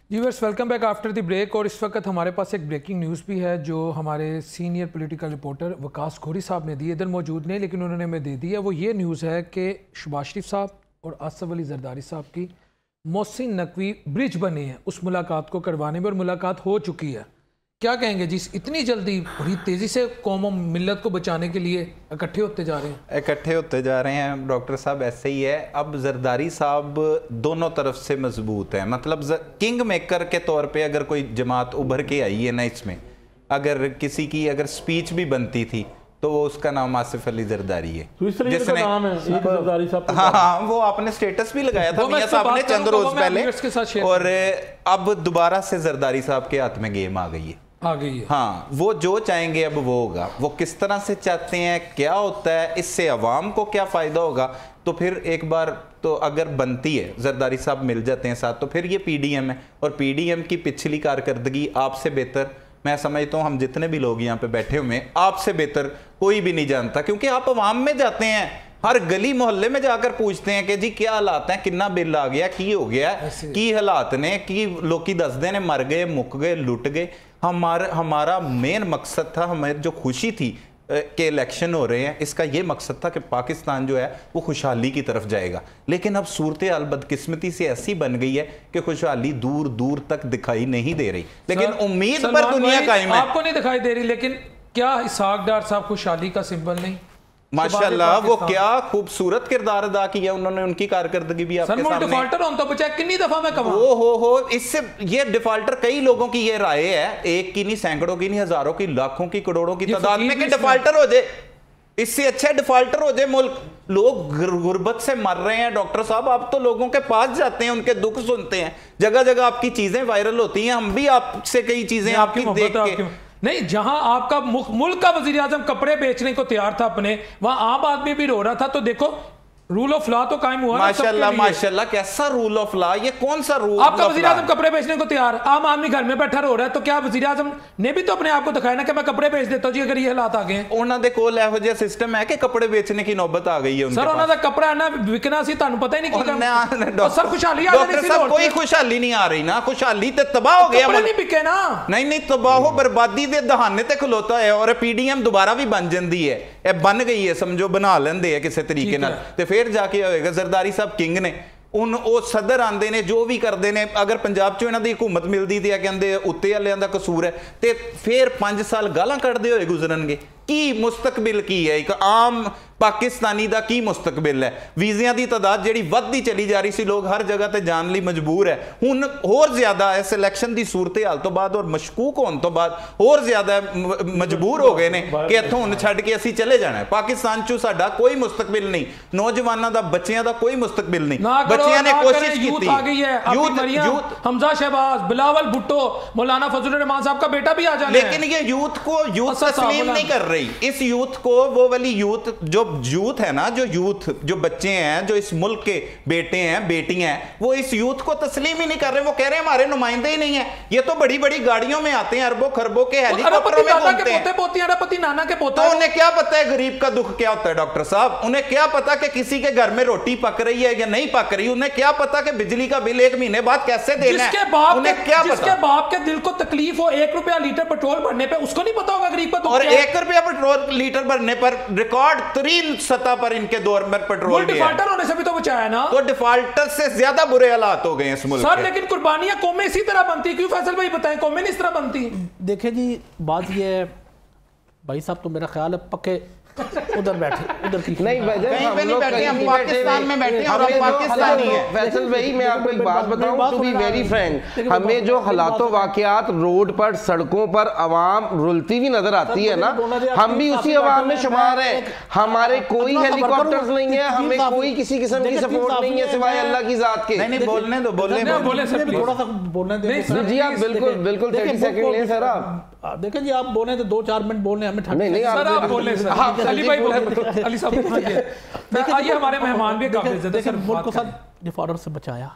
Viewers welcome back after the break. और इस वक्त हमारे पास एक ब्रेकिंग न्यूज़ भी है जो हमारे सीनियर पॉलिटिकल रिपोर्टर वकास खोरी साहब ने दी। इधर मौजूद नहीं लेकिन उन्होंने हमें दे दी है। वो ये न्यूज़ है कि शहबाज शरीफ साहब और आसिफ अली जरदारी साहब की मोहसिन नकवी ब्रिज बने हैं उस मुलाकात को करवाने में, और मुलाकात हो चुकी है। क्या कहेंगे जी, इतनी जल्दी बड़ी तेज़ी से कौम और मिल्लत को बचाने के लिए इकट्ठे होते जा रहे हैं? इकट्ठे होते जा रहे हैं डॉक्टर साहब, ऐसे ही है। अब जरदारी साहब दोनों तरफ से मजबूत हैं, मतलब किंग मेकर के तौर पे अगर कोई जमात उभर के आई है ना, इसमें अगर किसी की अगर स्पीच भी बनती थी तो वो उसका नाम आसिफ अली जरदारी है, जिसने नाम है जरदारी साहब। हाँ, वो आपने स्टेटस भी लगाया था मियां साहब ने चंद रोज पहले, और अब दोबारा से जरदारी साहब के हाथ में गेम आ गई है। हाँ, वो जो चाहेंगे अब वो होगा। वो किस तरह से चाहते हैं, क्या होता है, इससे अवाम को क्या फ़ायदा होगा। तो फिर एक बार तो अगर बनती है, जरदारी साहब मिल जाते हैं साथ, तो फिर ये पीडीएम है, और पीडीएम की पिछली कारकर्दगी आपसे बेहतर, मैं समझता हूँ हम जितने भी लोग यहाँ पे बैठे हुए हैं, आपसे बेहतर कोई भी नहीं जानता, क्योंकि आप अवाम में जाते हैं, हर गली मोहल्ले में जाकर पूछते हैं कि जी क्या हालात हैं, कितना बिल आ गया, की हो गया, की हालात ने, की लोग दसदे ने मर गए, मुक गए, लुट गए। हमारा मेन मकसद था, हमारी जो खुशी थी कि इलेक्शन हो रहे हैं, इसका ये मकसद था कि पाकिस्तान जो है वो खुशहाली की तरफ जाएगा। लेकिन अब सूरत हाल बदकिस्मती से ऐसी बन गई है कि खुशहाली दूर दूर तक दिखाई नहीं दे रही, लेकिन उम्मीद पर दुनिया कायम है। आपको नहीं दिखाई दे रही, लेकिन क्या इसहाक डार साहब खुशहाली का सिंबल नहीं? माशाल्लाह, वो क्या खूबसूरत किरदार अदा किया उन्होंने, उनकी कारकर्दगी भी आपके सामने। डिफॉल्टर होता बचाए कितनी दफा मैं कहूं, हो इससे ये डिफॉल्टर कई लोगों की ये राय है, एक की नहीं, सैकड़ों की नहीं, हजारों की, लाखों की, करोड़ों की तादाद में कि डिफॉल्टर हो जाए। इससे अच्छा डिफॉल्टर हो जाए मुल्क। लोग गुर्बत से मर रहे हैं डॉक्टर साहब, आप तो लोगों के पास जाते हैं, उनके दुख सुनते हैं, जगह जगह आपकी चीजें वायरल होती हैं, हम भी आपसे कई चीजें आपकी देख के। नहीं, जहां आपका मुल्क का वजीर आजम कपड़े बेचने को तैयार था अपने, वहां आम आदमी भी रो रहा था। तो देखो रूल ऑफ लॉ तो कायम हुआ। माशाल्लाह माशाल्लाह, कैसा रूल ऑफ लॉ, ये कौन सा रूल? आपका वजीर आजम कपड़े बेचने को तैयार, आम आदमी घर में बैठा रो रहा है, तो क्या वजीर आजम ने भी तो अपने आप को दिखाया ना कि मैं कपड़े बेच देता हूं जी, अगर ये हालात आ गए। उन्होंने कोल एहो जिहा सिस्टम है कि कपड़े बेचने की नौबत आ गई है उनके सर, पास। उन्होंने कपड़ा ना विकना सी, तुहानू पता ही नहीं की सर खुशहाली आ डॉक्टर साहब, कोई खुशहाली नहीं आ रही ना, खुशहाली ते तबाह हो गया। कपड़े नहीं बिके ना। नहीं, तबाह बर्बादी दे दहाने ते खलोता है, और पीडीएम दोबारा भी बन जाती है, बन गई है, समझो बना लेंदे है किसी तरीके नाल, ते फिर जाके होएगा। जरदारी साहब किंग ने, ਉਹ ਸਦਰ ਆਂਦੇ ਨੇ, ਜੋ ਵੀ ਕਰਦੇ ਨੇ, ਅਗਰ ਪੰਜਾਬ 'ਚੋਂ ਇਹਨਾਂ ਦੀ ਹਕੂਮਤ ਮਿਲਦੀ ਤੇ ਆ ਕਹਿੰਦੇ ਉੱਤੇ ਵਾਲਿਆਂ ਦਾ ਕਸੂਰ ਹੈ, ਤੇ ਫਿਰ 5 ਸਾਲ ਗਾਲਾਂ ਕੱਢਦੇ ਹੋਏ ਗੁਜ਼ਰਨਗੇ। ਕੀ ਮੁਸਤਕਬਲ ਕੀ ਹੈ, ਇੱਕ ਆਮ ਪਾਕਿਸਤਾਨੀ ਦਾ ਕੀ ਮੁਸਤਕਬਲ ਹੈ? ਵੀਜ਼ਿਆਂ ਦੀ ਤਾਦਾਦ ਜਿਹੜੀ ਵੱਧਦੀ ਚਲੀ ਜਾ ਰਹੀ ਸੀ, ਲੋਕ ਹਰ ਜਗ੍ਹਾ ਤੇ ਜਾਣ ਲਈ ਮਜਬੂਰ ਹੈ। ਹੁਣ ਹੋਰ ਜ਼ਿਆਦਾ ਇਸ ਇਲੈਕਸ਼ਨ ਦੀ ਸੂਰਤ ਹਾਲ ਤੋਂ ਬਾਅਦ ਔਰ ਮਸ਼ਕੂਕ ਹੋਣ ਤੋਂ ਬਾਅਦ ਹੋਰ ਜ਼ਿਆਦਾ ਮਜਬੂਰ ਹੋ ਗਏ ਨੇ ਕਿ ਇੱਥੋਂ ਹੁਣ ਛੱਡ ਕੇ ਅਸੀਂ ਚਲੇ ਜਾਣਾ ਹੈ। ਪਾਕਿਸਤਾਨ 'ਚ ਸਾਡਾ ਕੋਈ ਮੁਸਤਕਬਲ ਨਹੀਂ, ਨੌਜਵਾਨਾਂ ਦਾ, ਬੱਚਿਆਂ ਦਾ ਕੋਈ ਮੁਸਤਕਬਲ ਨਹੀਂ। ਬੱਚਿਆਂ ਨੇ कोशिश की थी, यूथ हमजा शहबाज, बिलावल भुट्टो, मौलाना फजल रहमान साहब का बेटा भी आ जाने, लेकिन ये यूथ को यूथ तस्लीम नहीं कर रही। इस यूथ को, वो वाली यूथ जो यूथ है ना, जो यूथ, जो बच्चे हैं, जो इस मुल्क के बेटे हैं, बेटियां हैं, वो इस यूथ को तस्लीम ही नहीं कर रहे। वो कह रहे हैं हमारे नुमाइंदे ही नहीं है। ये तो बड़ी बड़ी गाड़ियों में आते हैं, अरबों खरबों के हेलीकॉप्टरों में घूमते हैं। पोती नाना के पोता, तो उन्हें क्या पता है गरीब का दुख क्या होता है डॉक्टर साहब? उन्हें क्या पता कि किसी के घर में रोटी पक रही है या नहीं पक रही? उन्हें क्या पता कि बिजली का बिल 1 महीने बाद कैसे देना है? जिसके बाप के दिल को तकलीफ हो 1 रुपया लीटर पेट्रोल भरने पे, उसको नहीं पता होगा गरीब का। और 1 रुपया पेट्रोल लीटर भरने पर रिकॉर्ड तरीन सतह पर इनके दौर में पेट्रोल डिफॉल्टर होने से भी तो बचाया ना। तो डिफॉल्टर से ज्यादा बुरे हालात हो गए इस मुल्क सर, लेकिन कुर्बानियां कौमें इसी तरह बनती, क्यों फैसल भाई बताएं, कौमें नहीं इस तरह बनती? देखें जी, बात ये है भाई साहब, तो मेरा ख्याल है पक्के उधर बैठे, उधर की नहीं, कहीं पे नहीं बैठे, हम पाकिस्तान में बैठे हैं और हम पाकिस्तानी हैं। फैसल भाई, मैं आपको एक बात बताऊं, टू बी वेरी फ्रैंक, हमें जो हालातों वाकयात रोड पर, सड़कों पर आवाम रुलती हुई नजर आती है ना, हम भी उसी आवाम में शुमार हैं। हमारे कोई हेलीकॉप्टर्स नहीं है, हमें कोई किसी किस्म की सपोर्ट नहीं है सिवाय अल्लाह की जात के। नहीं, बोलने दो, बोलने थोड़ा सा बोलने दे जी, आप बिल्कुल 30 सेकंड लें सर। आप देखें जी, आप बोले तो 2-4 मिनट बोलने, हमें नहीं, आप बोले सर, अली भाई बोले, अली साहब आइए, हमारे मेहमान भी काबिल इज्जत है। मुल्क को सर डिफॉल्टर से बचाया।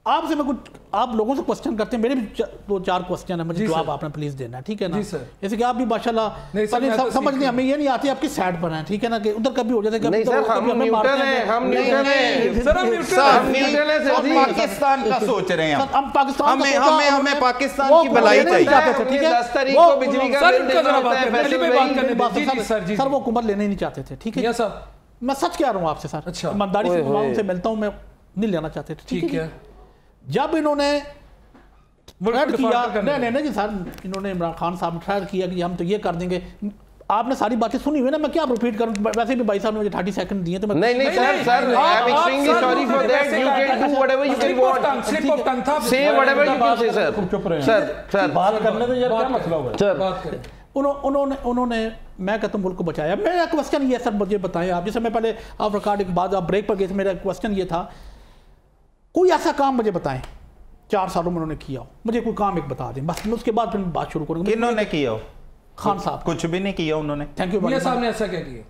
आपसे मैं कुछ आप लोगों से क्वेश्चन करते हैं, मेरे भी 2-4 क्वेश्चन है, मुझे जवाब आपने प्लीज देना है, ठीक है ना? जैसे कि आप भी माशाल्लाह समझ नहीं, हमें ये नहीं आती आपकी साइड पर है, ठीक है ना, कि उधर कभी हो जाता है। नहीं सर, हम न्यूट्रल हैं, हम न्यूट्रल हैं सर, हम न्यूट्रल हैं सर जी। पाकिस्तान का सोच रहे हैं हम पाकिस्तान, हमें पाकिस्तान की भलाई चाहिए, ठीक है? 10 तारीख को बिजली का बिल देना होता है सर, वो हुकूमत लेने नहीं चाहते थे, ठीक है सर, मैं सच कह रहा हूँ आपसे सर, अच्छा ईमानदारी से उनसे मिलता हूँ, मैं नहीं लेना चाहते थे, ठीक है? जब इन्होंने किया नहीं जी सर, इन्होंने इमरान खान साहब ने ट्राई किया कि हम तो ये कर देंगे, आपने सारी बातें सुनी हुई ना, मैं क्या रिपीट करूं, वैसे भी भाई साहब ने मुझे 30 सेकंड दिए, तो मैं नहीं sir, I am extremely sorry for that, you can do whatever you can want, slip of tongue था, say whatever you can say sir बात करने दो यार, क्या मतलब है सर? उन्होंने मैं कहता हूँ मुल्क को बचाया। मेरा क्वेश्चन ये सर, मुझे बताएं आप, जैसे मैं पहले आप रिकॉर्ड के बाद आप ब्रेक पर गए थे, मेरा क्वेश्चन ये था, कोई ऐसा काम मुझे बताएं 4 सालों में उन्होंने किया हो, मुझे कोई काम एक बता दें बस, उसके बाद फिर बात शुरू करूंगा। किन्होंने किया हो? खान साहब। कुछ भी नहीं किया उन्होंने। Thank you. मियां साहब ने ऐसा क्या किया?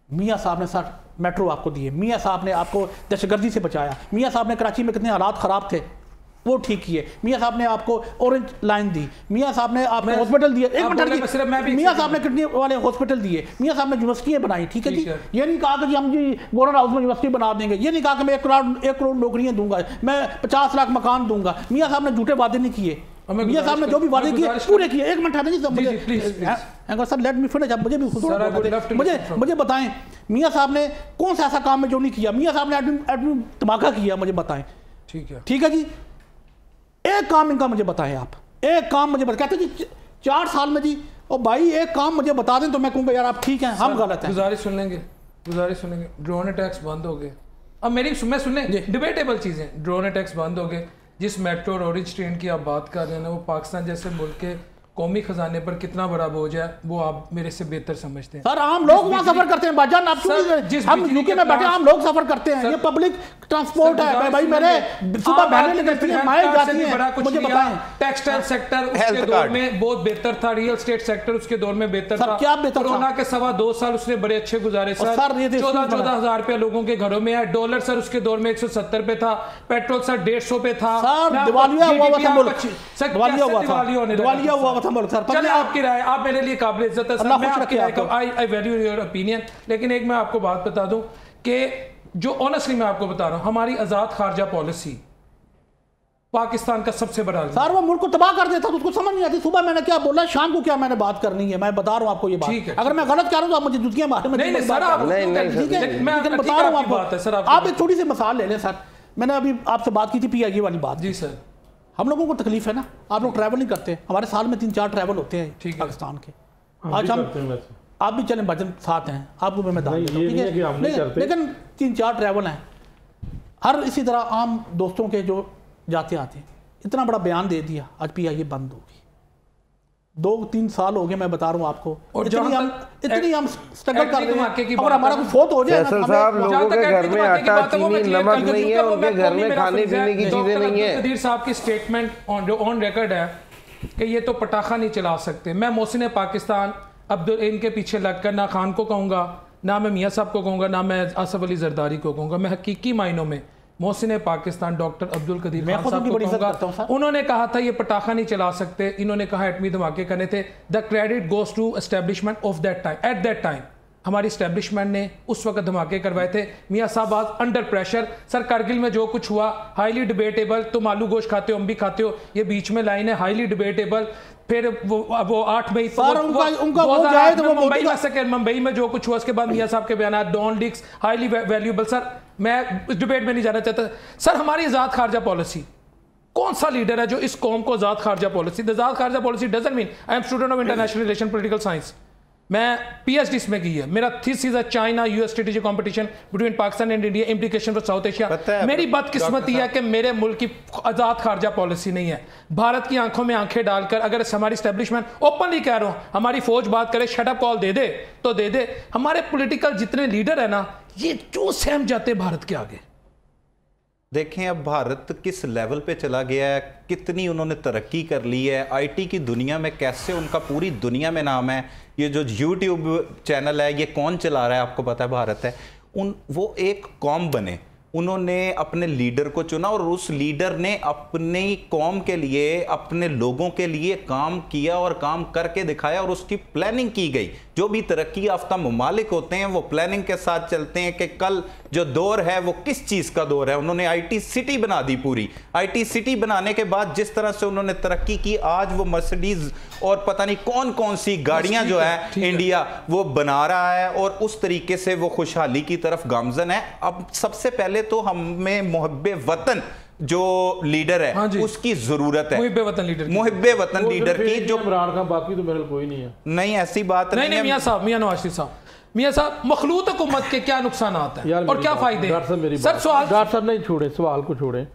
मियां साहब ने सर मेट्रो आपको दिए, मियां साहब ने आपको दहशतगर्दी से बचाया, मियां साहब ने कराची में कितने हालात खराब थे वो ठीक किए, मियां साहब ने आपको ऑरेंज लाइन दी, मियां साहब ने आपको हॉस्पिटल दिए, एक मिनट, मियां साहब ने किडनी वाले हॉस्पिटल दिए, मियां साहब ने यूनिवर्सिटियां बनाई, ठीक है जी। ये नहीं कहा कि हम जी गवर्नर हाउस में यूनिवर्सिटी बना देंगे, ये नहीं कहा कि मैं 1 करोड़ नौकरियां दूंगा, मैं 50 लाख मकान दूंगा। मियां साहब ने झूठे वादे नहीं किए, मियां साहब ने जो भी वादे किए पूरे किए। एक मिनट है सर, लेट मी फिनिश, मुझे बताएं मियां साहब ने कौन सा ऐसा काम है जो नहीं किया? मियां साहब ने एडमी धमाका किया, मुझे बताएं, ठीक है जी। एक काम इनका मुझे बताएं आप, एक काम मुझे कहते जी 4 साल में जी, और भाई एक काम मुझे बता दें तो मैं कहूँगा यार आप ठीक हैं, हम गलत हैं। गुजारिश सुन लेंगे, ड्रोन अटैक्स बंद हो गए, अब मेरी मैं सुन लें, डिबेटेबल चीज़ें, ड्रोन अटैक्स बंद हो गए, जिस मेट्रो और ऑरेंज ट्रेन की आप बात कर रहे हैं ना, वो पाकिस्तान जैसे मुल्क के कौमी खजाने पर कितना बड़ा बोझ है वो आप मेरे से बेहतर समझते हैं। सर आम लोग वहाँ सफर करते हैं भाईजान, आप हम यूके में बैठे आम लोग सफर करते हैं, ये पब्लिक ट्रांसपोर्ट है भाई, मेरे सुबह बहने निकलती हैं, माएँ जाती हैं, मुझे बताएं। टेक्सटाइल सेक्टर उसके दौर में बहुत बेहतर था, रियल एस्टेट सेक्टर उसके दौर में बेहतर था, क्या बेहतर? कोरोना के 2.25 साल उसने बड़े अच्छे गुजारे सर, 14,000 रुपया लोगों के घरों में है, डॉलर सर उसके दौर में 170 पे था, पेट्रोल सर 150 पे था, दिवालिया हुआ था मुल्क सर। आपकी राय, आप मेरे लिए काबिल इज्जत है सर, मैं आपकी राय को आई वैल्यू योर ओपिनियन, लेकिन एक मैं आपको बात बता दूं कि जो ऑनेस्टली मैं आपको बता रहा हूं, हमारी आजाद खारजा पॉलिसी पाकिस्तान का सबसे बड़ा सर, वो मुल्क को तबाह कर देता, तो उसको समझ नहीं आती सुबह मैंने क्या बोला, शाम को क्या मैंने बात करनी है, मैं बता रहा हूं आपको ये बात। अगर मैं गलत कह रहा हूं तो आप मुझे जुतियां मारे, मैं बता रहा हूं आपको। आप एक छोटी सी मिसाल ले लें सर, मैंने अभी आपसे बात की थी PIA वाली बात। जी सर, हम लोगों को तकलीफ है ना, आप लोग ट्रैवल नहीं करते, हमारे साल में 3-4 ट्रैवल होते हैं पाकिस्तान के, आज हम आप भी चलें भजन साथ हैं, आपको मैं दान देता हूं, ठीक है, लेकिन 3-4 ट्रैवल हैं, हर इसी तरह आम दोस्तों के जो जाते आते, इतना बड़ा बयान दे दिया, आज PIA बंद होगी, 2-3 साल हो गए, मैं बता रहा हूँ आपको, और इतनी हम स्ट्रगल कर रहे हैं, अगर हमारा कोई फोत हो जाए, लोगों के घर में आटा चीनी नमक नहीं है, उनके घर में खाने पीने की चीजें नहीं है। कदीर साहब की स्टेटमेंट ऑन रिकॉर्ड है कि ये तो पटाखा नहीं चला सकते। मैं मोहसिन पाकिस्तान अब्दुल इनके पीछे लगकर ना खान को कहूँगा, ना मैं मियाँ साहब को कहूँगा, ना मैं आसफ अली जरदारी को कहूँगा, मैं हकीकी मायनों में मोहसिन पाकिस्तान डॉक्टर अब्दुल कदीर खान साहब को कहूँगा। उन्होंने कहा था ये पटाखा नहीं चला सकते, इन्होंने कहा एटमी धमाके करने थे। The credit goes to establishment of that time, at that time हमारी इस्टेब्लिशमेंट ने उस वक्त धमाके करवाए थे। मियाँ साहब आज अंडर प्रेशर, सर कारगिल में जो कुछ हुआ हाईली डिबेटेबल, तुम आलू गोश्त खाते हो हम भी खाते हो, ये बीच में लाइन है हाईली डिबेटेबल। फिर वो 8 मई मुंबई में जो कुछ हुआ उसके बाद मियाँ साहब के बयान, डॉन डिक्स हाईली वैल्यूएबल। सर मैं इस डिबेट में नहीं जाना चाहता सर, हमारी आजाद खारजा पॉलिसी, कौन सा लीडर है जो इस कौम को आजाद खारजा पॉलिसी, आजाद खारजा policy doesn't mean I am student of international relation political science, मैं PhD इसमें की है, मेरा थीसिस है China US strategic competition between Pakistan and India, implication for South Asia. मेरी बदकिस्मती है कि मेरे मुल्क की आजाद खारजा पॉलिसी नहीं है। भारत की आंखों में आंखें डालकर अगर हमारी स्टैब्लिशमेंट ओपनली कह रहा हूं, हमारी फौज बात करे शट अप कॉल दे दे तो दे दे, हमारे पॉलिटिकल जितने लीडर है ना ये क्यों सहम जाते भारत के आगे। देखें अब भारत किस लेवल पे चला गया है, कितनी उन्होंने तरक्की कर ली है, IT की दुनिया में कैसे उनका पूरी दुनिया में नाम है। ये जो YouTube चैनल है ये कौन चला रहा है आपको पता है, भारत है। वो एक कौम बने, उन्होंने अपने लीडर को चुना और उस लीडर ने अपनी कौम के लिए, अपने लोगों के लिए काम किया और काम करके दिखाया और उसकी प्लानिंग की गई। जो भी तरक्की याफ्ता ममालिक होते हैं वो प्लानिंग के साथ चलते हैं कि कल जो दौर है वो किस चीज़ का दौर है। उन्होंने आईटी सिटी बना दी पूरी। आईटी सिटी बनाने के बाद जिस तरह से उन्होंने तरक्की की, आज वो मर्सिडीज और पता नहीं कौन कौन सी गाड़ियां जो है इंडिया वो बना रहा है और उस तरीके से वो खुशहाली की तरफ गामजन है। अब सबसे पहले तो हमें मुहब्बे वतन जो लीडर है उसकी जरूरत है, मुहब्बे वतन लीडर की, जो इमरान खान, बाकी तो मेरे कोई नहीं है। नहीं, ऐसी बात नहीं है। मियां साहब, मियां नवाज शरीफ साहब, मियां साहब, मखलूत हुकूमत के क्या नुकसान आता है और क्या फायदे? डॉक्टर साहब नहीं छोड़े, सवाल को छोड़े।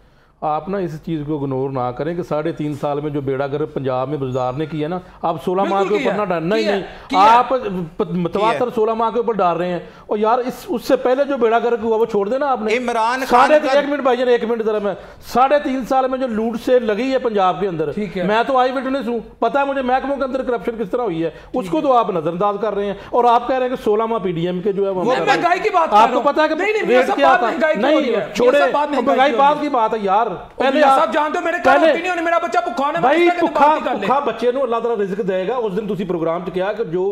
आप ना इस चीज़ को इग्नोर ना करें कि 3.5 साल में जो बेड़ा गर्क पंजाब में गुजार ने किया ना, आप 16 माह के ऊपर ना डाल, नहीं आप मतवातर 16 माह के ऊपर डाल रहे हैं। और यार उससे पहले जो बेड़ा गर्क हुआ वो छोड़ देना आपने। इमरान खान, एक मिनट भाईजान, एक मिनट जरा, मैं 3.5 साल में जो लूट से लगी है पंजाब के अंदर, मैं तो आई विटनेस हूँ, पता है मुझे महकमों के अंदर करप्शन किस तरह हुई है, उसको तो आप नजरअंदाज कर रहे हैं। और आप कह रहे हैं कि 16 माह पीडीएम के जो है महंगाई की बात, आपको पता है कि रेट क्या था? नहीं छोड़े, महंगाई बात की बात है यार। पहले जानते हो मेरे घर नहीं होने, मेरा बच्चा भुखा है, भाई भुखा बच्चे ਨੂੰ अल्लाह ताला रिज़्क देगा। उस दिन तुसी प्रोग्राम च किया कि जो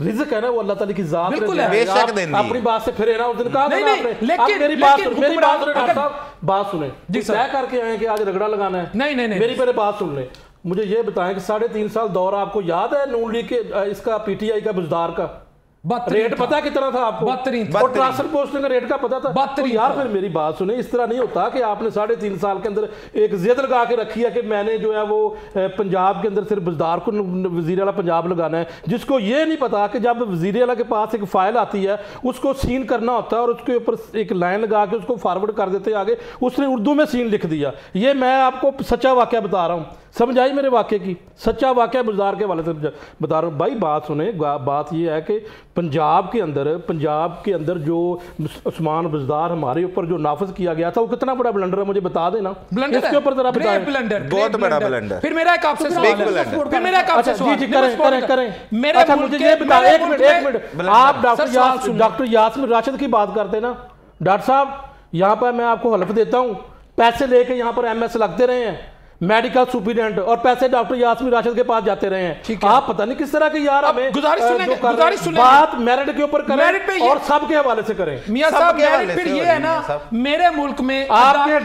रिज़्क है ना वो अल्लाह ताला की जात है, बेशक देंदी है। अपनी बात से फिरे ना, उस दिन कहा था आपने। लेकिन मेरी बात सुने डॉक्टर साहब, बात सुने जी, तय करके आए कि आज रगड़ा लगाना है। नहीं, मेरी पहले बात सुन ले। मुझे ये बताएं कि 3.5 साल दौर आपको याद है नून लीग के इसका पीटीआई का बुजदार का रेट पता कितना था आपको? और ट्रांसफर पोस्टिंग का रेट का पता था? तो यार फिर मेरी बात सुने, इस तरह नहीं होता कि आपने 3.5 साल के अंदर एक जिद लगा के रखी है कि मैंने जो है वो पंजाब के अंदर सिर्फ बुजदार को वजीर आला पंजाब लगाना है, जिसको ये नहीं पता कि जब वजीर आला के पास एक फाइल आती है उसको सीन करना होता है और उसके ऊपर एक लाइन लगा के उसको फॉरवर्ड कर देते आगे, उसने उर्दू में सीन लिख दिया। ये मैं आपको सच्चा वाकया बता रहा हूँ, समझ आई मेरे वाक्य की? सच्चा वाकया बुजदार के वाले से बता रहा हूँ। भाई बात सुने, बात ये है कि पंजाब के अंदर जो उस्मान बुजदार हमारे ऊपर जो नाफिज किया गया था वो कितना बड़ा ब्लंडर है, मुझे बता देना। इसके ऊपर जरा बताएं। बहुत बड़ा ब्लंडर। फिर मेरा एक आपसे सवाल है, मुझे ये बता, एक मिनट, आप डॉक्टर यास्मीन राशिद की बात करते ना। डॉक्टर साहब, यहाँ पर मैं आपको हल्फ देता हूँ, पैसे लेके यहाँ पर एमएस लगते रहे हैं, मेडिकल सुपरिटेंडेंट, और पैसे डॉक्टर यास्मीन राशिद के पास जाते रहे हैं। आप पता नहीं किस तरह की यार हमें गुजारिश बात मेरिट के ऊपर करें और सबके हवाले से करें। मियां साहब, मेरिट फिर ये है ना, मेरे मुल्क में आपके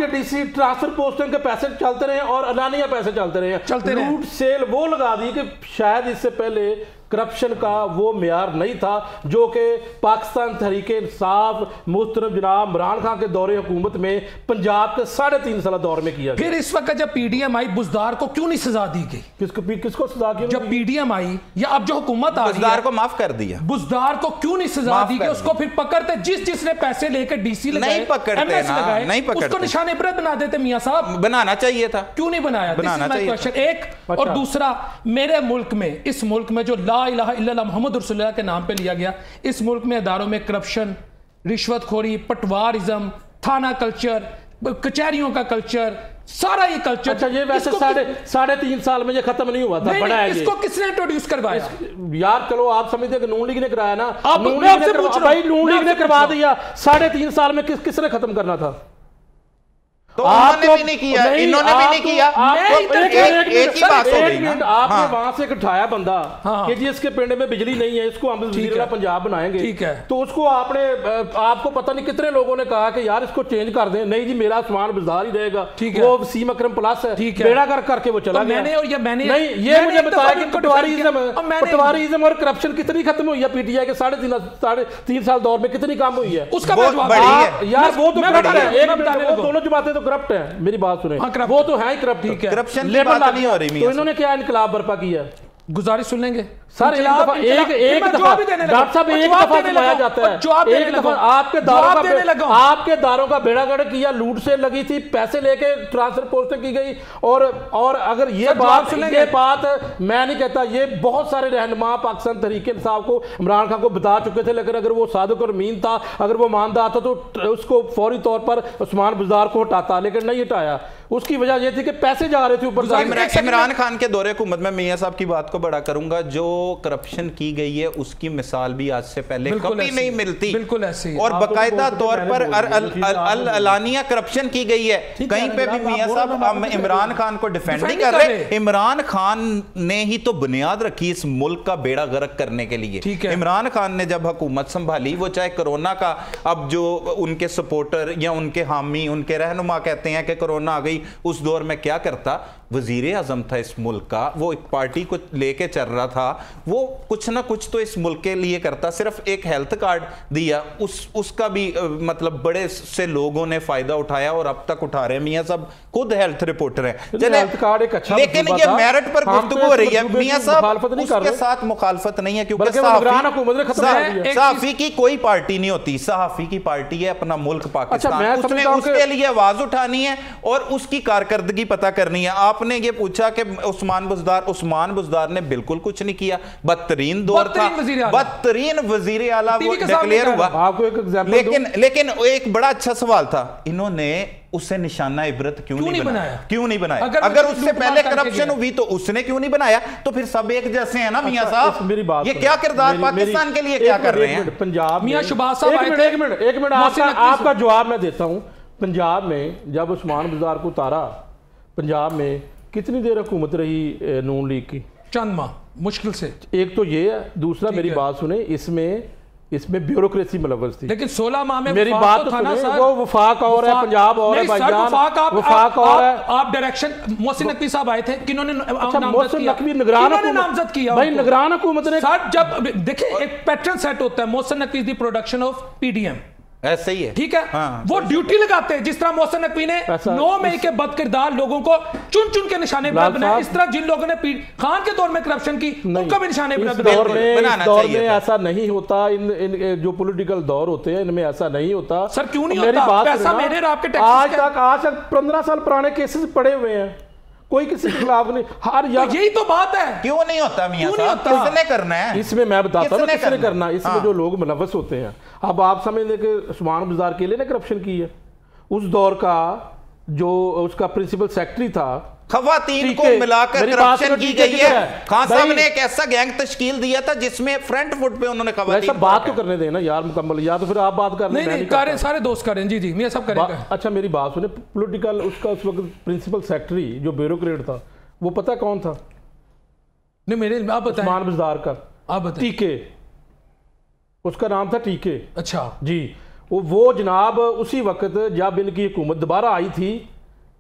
डीसी ट्रांसफर पोस्टिंग के पैसे चलते रहे और अलानिया पैसे चलते रहे, लूट सेल वो लगा दी कि शायद इससे पहले करप्शन का वो म्यार नहीं था जो कि पाकिस्तान तहरीक इंसाफ मुहतरम जनाब इमरान खान के दौरे हुकूमत में पंजाब के 3.5 साल दौर में किया। फिर इस वक्त जब पीडीएम आई, बुजदार को क्यों नहीं सजा दी गई? किसको सजा की? जब पीडीएम आई या अब जो हुकूमत आ रही है, बुजदार को माफ कर दिया। बुजदार को क्यों नहीं सजा दी गई? उसको फिर पकड़ते, जिसने पैसे लेकर डीसी लगाए, नहीं पकड़ते ना, नहीं पकड़ते, उसको निशान इबरत बना देते। मियां साहब, बनाना चाहिए था, क्यों नहीं बनाया? क्वेश्चन एक। और दूसरा, मेरे मुल्क में, इस मुल्क में जो ला इलाहा इल्लल्लाह मोहम्मद रसूलुल्लाह के नाम पे लिया गया, इस मुल्क में अदारों में करप्शन, रिश्वतखोरी, पटवारिज्म, थाना कल्चर, कचहरियों का कल्चर, सारा ये कल्चर। अच्छा, ये वैसे 3.5 साल में ये खत्म नहीं हुआ था, बड़ा है। इसको किसने इंट्रोड्यूस करवाया? यार चलो आप समझते हैं कि नून लीग ने कराया ना, नून लीग ने करवा दिया। 3.5 साल में किसने खत्म करना था? तो उन्होंने भी नहीं किया, इन्होंने भी नहीं किया। एक ही बात हो गई ना। आपने वहां से उठाया बंदा कि जी इसके पिंड में बिजली नहीं है, इसको हम वज़ीर पंजाब बनाएंगे, ठीक है, तो उसको आपको पता नहीं कितने लोगों ने कहा कि यार इसको चेंज कर दें। नहीं जी, मेरा सामान बुजदार ही रहेगा, वो वसीम अकरम प्लस है, बेड़ा कर करके वो चला गया। नहीं, ये मुझे बताया कि पटवारीज़म और करप्शन कितनी खत्म हुई है पीटीआई के 3.5 साल दौर में, कितनी कम हुई है उसका यार। वो तो दोनों जमातें करप्ट है, मेरी बात सुने, वो तो है ही करप्ट। ठीक है, करप्शन की बात नहीं हो रही। तो इन्होंने क्या इनकलाब बर्पा किया? गुजारिश सुन लेंगे सर, एक दफा डॉक्टर साहब एक दफा सुनाया जाता है, एक दफा आपके दारों का बेड़ागढ़ किया, लूट से लगी थी, पैसे लेके ट्रांसफर पोस्टिंग की गई। और अगर ये बात मैं नहीं कहता, ये बहुत सारे रहनुमा पाकिस्तान तहरीक इंसाफ को इमरान खान को बता चुके थे, लेकिन अगर वो सादिक और अमीन था, अगर वो ईमानदार था तो उसको फौरी तौर पर उस्मान बुजदार को हटाता, लेकिन नहीं हटाया। उसकी वजह यह थी कि पैसे जा रहे थे ऊपर। इमरान खान के दौरे हुकूमत में मियां साहब की बात को बड़ा करूंगा, जो करप्शन की गई है उसकी मिसाल भी आज से पहले कभी नहीं मिलती, बिल्कुल ऐसे, और बाकायदा तौर पर अलानिया करप्शन की गई है। कहीं पे भी मियां साहब इमरान खान को डिफेंड नहीं कर रहे। इमरान खान ने ही तो बुनियाद रखी इस मुल्क का बेड़ा गर्क करने के लिए। इमरान खान ने जब हुकूमत संभाली, वो चाहे कोरोना का, अब जो उनके सपोर्टर या उनके हामी, उनके रहनुमा कहते हैं कि कोरोना आ गई, उस दौर में क्या करता, वजीर आजम था इस मुल्क का, वो एक पार्टी को लेके चल रहा था, वो कुछ ना कुछ तो इस मुल्क के लिए करता। सिर्फ एक हेल्थ कार्ड दिया, उसका भी मतलब बड़े से लोगों ने फायदा उठाया और अब तक उठा रहे हैं। मियां साहब खुद हेल्थ रिपोर्टर हैं, हेल्थ कार्ड एक अच्छा, लेकिन ये मेरिट पर गुफ्तगू हो रही है। मियां साहब उसके साथ मुखालफत नहीं है, क्योंकि सहाफी की कोई पार्टी नहीं होती, सहाफी की पार्टी है अपना मुल्क पाकिस्तान, उसने उसके लिए आवाज उठानी है और उसकी कारकर्दगी पता करनी है। आपने ये पूछा कि उस्मान बुज़दार ने बिल्कुल कुछ नहीं किया, बदतरीन दौर था, बदतरीन वजीर आला वो डिक्लेयर हुआ। आपको एक एग्जांपल लेकिन एक बड़ा अच्छा सवाल था, इन्होंने उससे निशाना इबरत क्यों नहीं बनाया? क्यों नहीं बनाया? अगर उससे पहले करप्शन हुई तो उसने क्यों नहीं बनाया? तो फिर सब एक जैसे हैं ना मियां साहब। मेरी बात, ये क्या किरदार पाकिस्तान के लिए क्या कर रहे हैं? पंजाब मियां शुबाज साहब, एक मिनट आपका जवाब मैं देता हूं। पंजाब में जब उस्मान बुज़दार को उतारा, पंजाब में कितनी देर हुकूमत रही नून लीग की? चंद माह मुश्किल से। एक तो ये है, दूसरा मेरी बात सुने, इसमें ब्यूरोक्रेसी मुलव्वस थी, लेकिन 16 माह में मेरी बात तो सुने, वो वफाक और है, पंजाब और है भाईजान, वफाक और है। आप डायरेक्शन मोहसिन नकवी साहब आए थे, किन्होंने मोहसिन नकवी नामजद किया भाई, निगरान हुकूमत ने। जब देखिए एक पैटर्न सेट होता है, Mohsin Naqvi the production of PDM ऐसे ही है, ठीक है। वो ड्यूटी लगाते हैं, जिस तरह मोहसिन नकवी ने 9 मई के बदकिरदार लोगों को चुन चुन के निशाने पर बनाया, इस तरह जिन लोगों ने खान के दौर में करप्शन की उनका भी निशाने पर बनाना चाहिए। ऐसा नहीं होता, इन जो पॉलिटिकल दौर होते हैं इनमें ऐसा नहीं होता। सर क्यों नहीं होता? पैसा मेरे आपके टैक्स, आज तक 15 साल पुराने केसेस पड़े हुए हैं, कोई किसी के खिलाफ नहीं। हर तो यही तो बात है, क्यों नहीं होता मियां साहब? किसने करना है इसमें? मैं बताता हूं किसने करना है इसमें। जो लोग मुलव्वस होते हैं, अब आप समझ लें कि उस्मान बुज़दार के लिए ने करप्शन की है। उस दौर का जो उसका प्रिंसिपल सेक्रेटरी था, खवातीन को मिलाकर करप्शन की गई है। खान साहब ने एक ऐसा गैंग तशकील दिया था जिसमें फ्रंट फुट पे उन्होंने खवातीन। बात तो करने देना यार मुकम्मल, या तो फिर आप बात कर लें। सारे दोस्त करें। जी जी मियां साहब करेंगे। अच्छा मेरी बात सुने, पॉलिटिकल उसका उस वक्त प्रिंसिपल सेक्रेटरी जो ब्यूरोक्रेट था, वो पता कौन था? नहीं मेरे आप बताएं। उस्मान बुज़दार का, आप बताएं। टीके, उसका नाम था टीके। अच्छा जी, वो जनाब उसी वक्त जब इनकी हुकूमत दोबारा आई थी,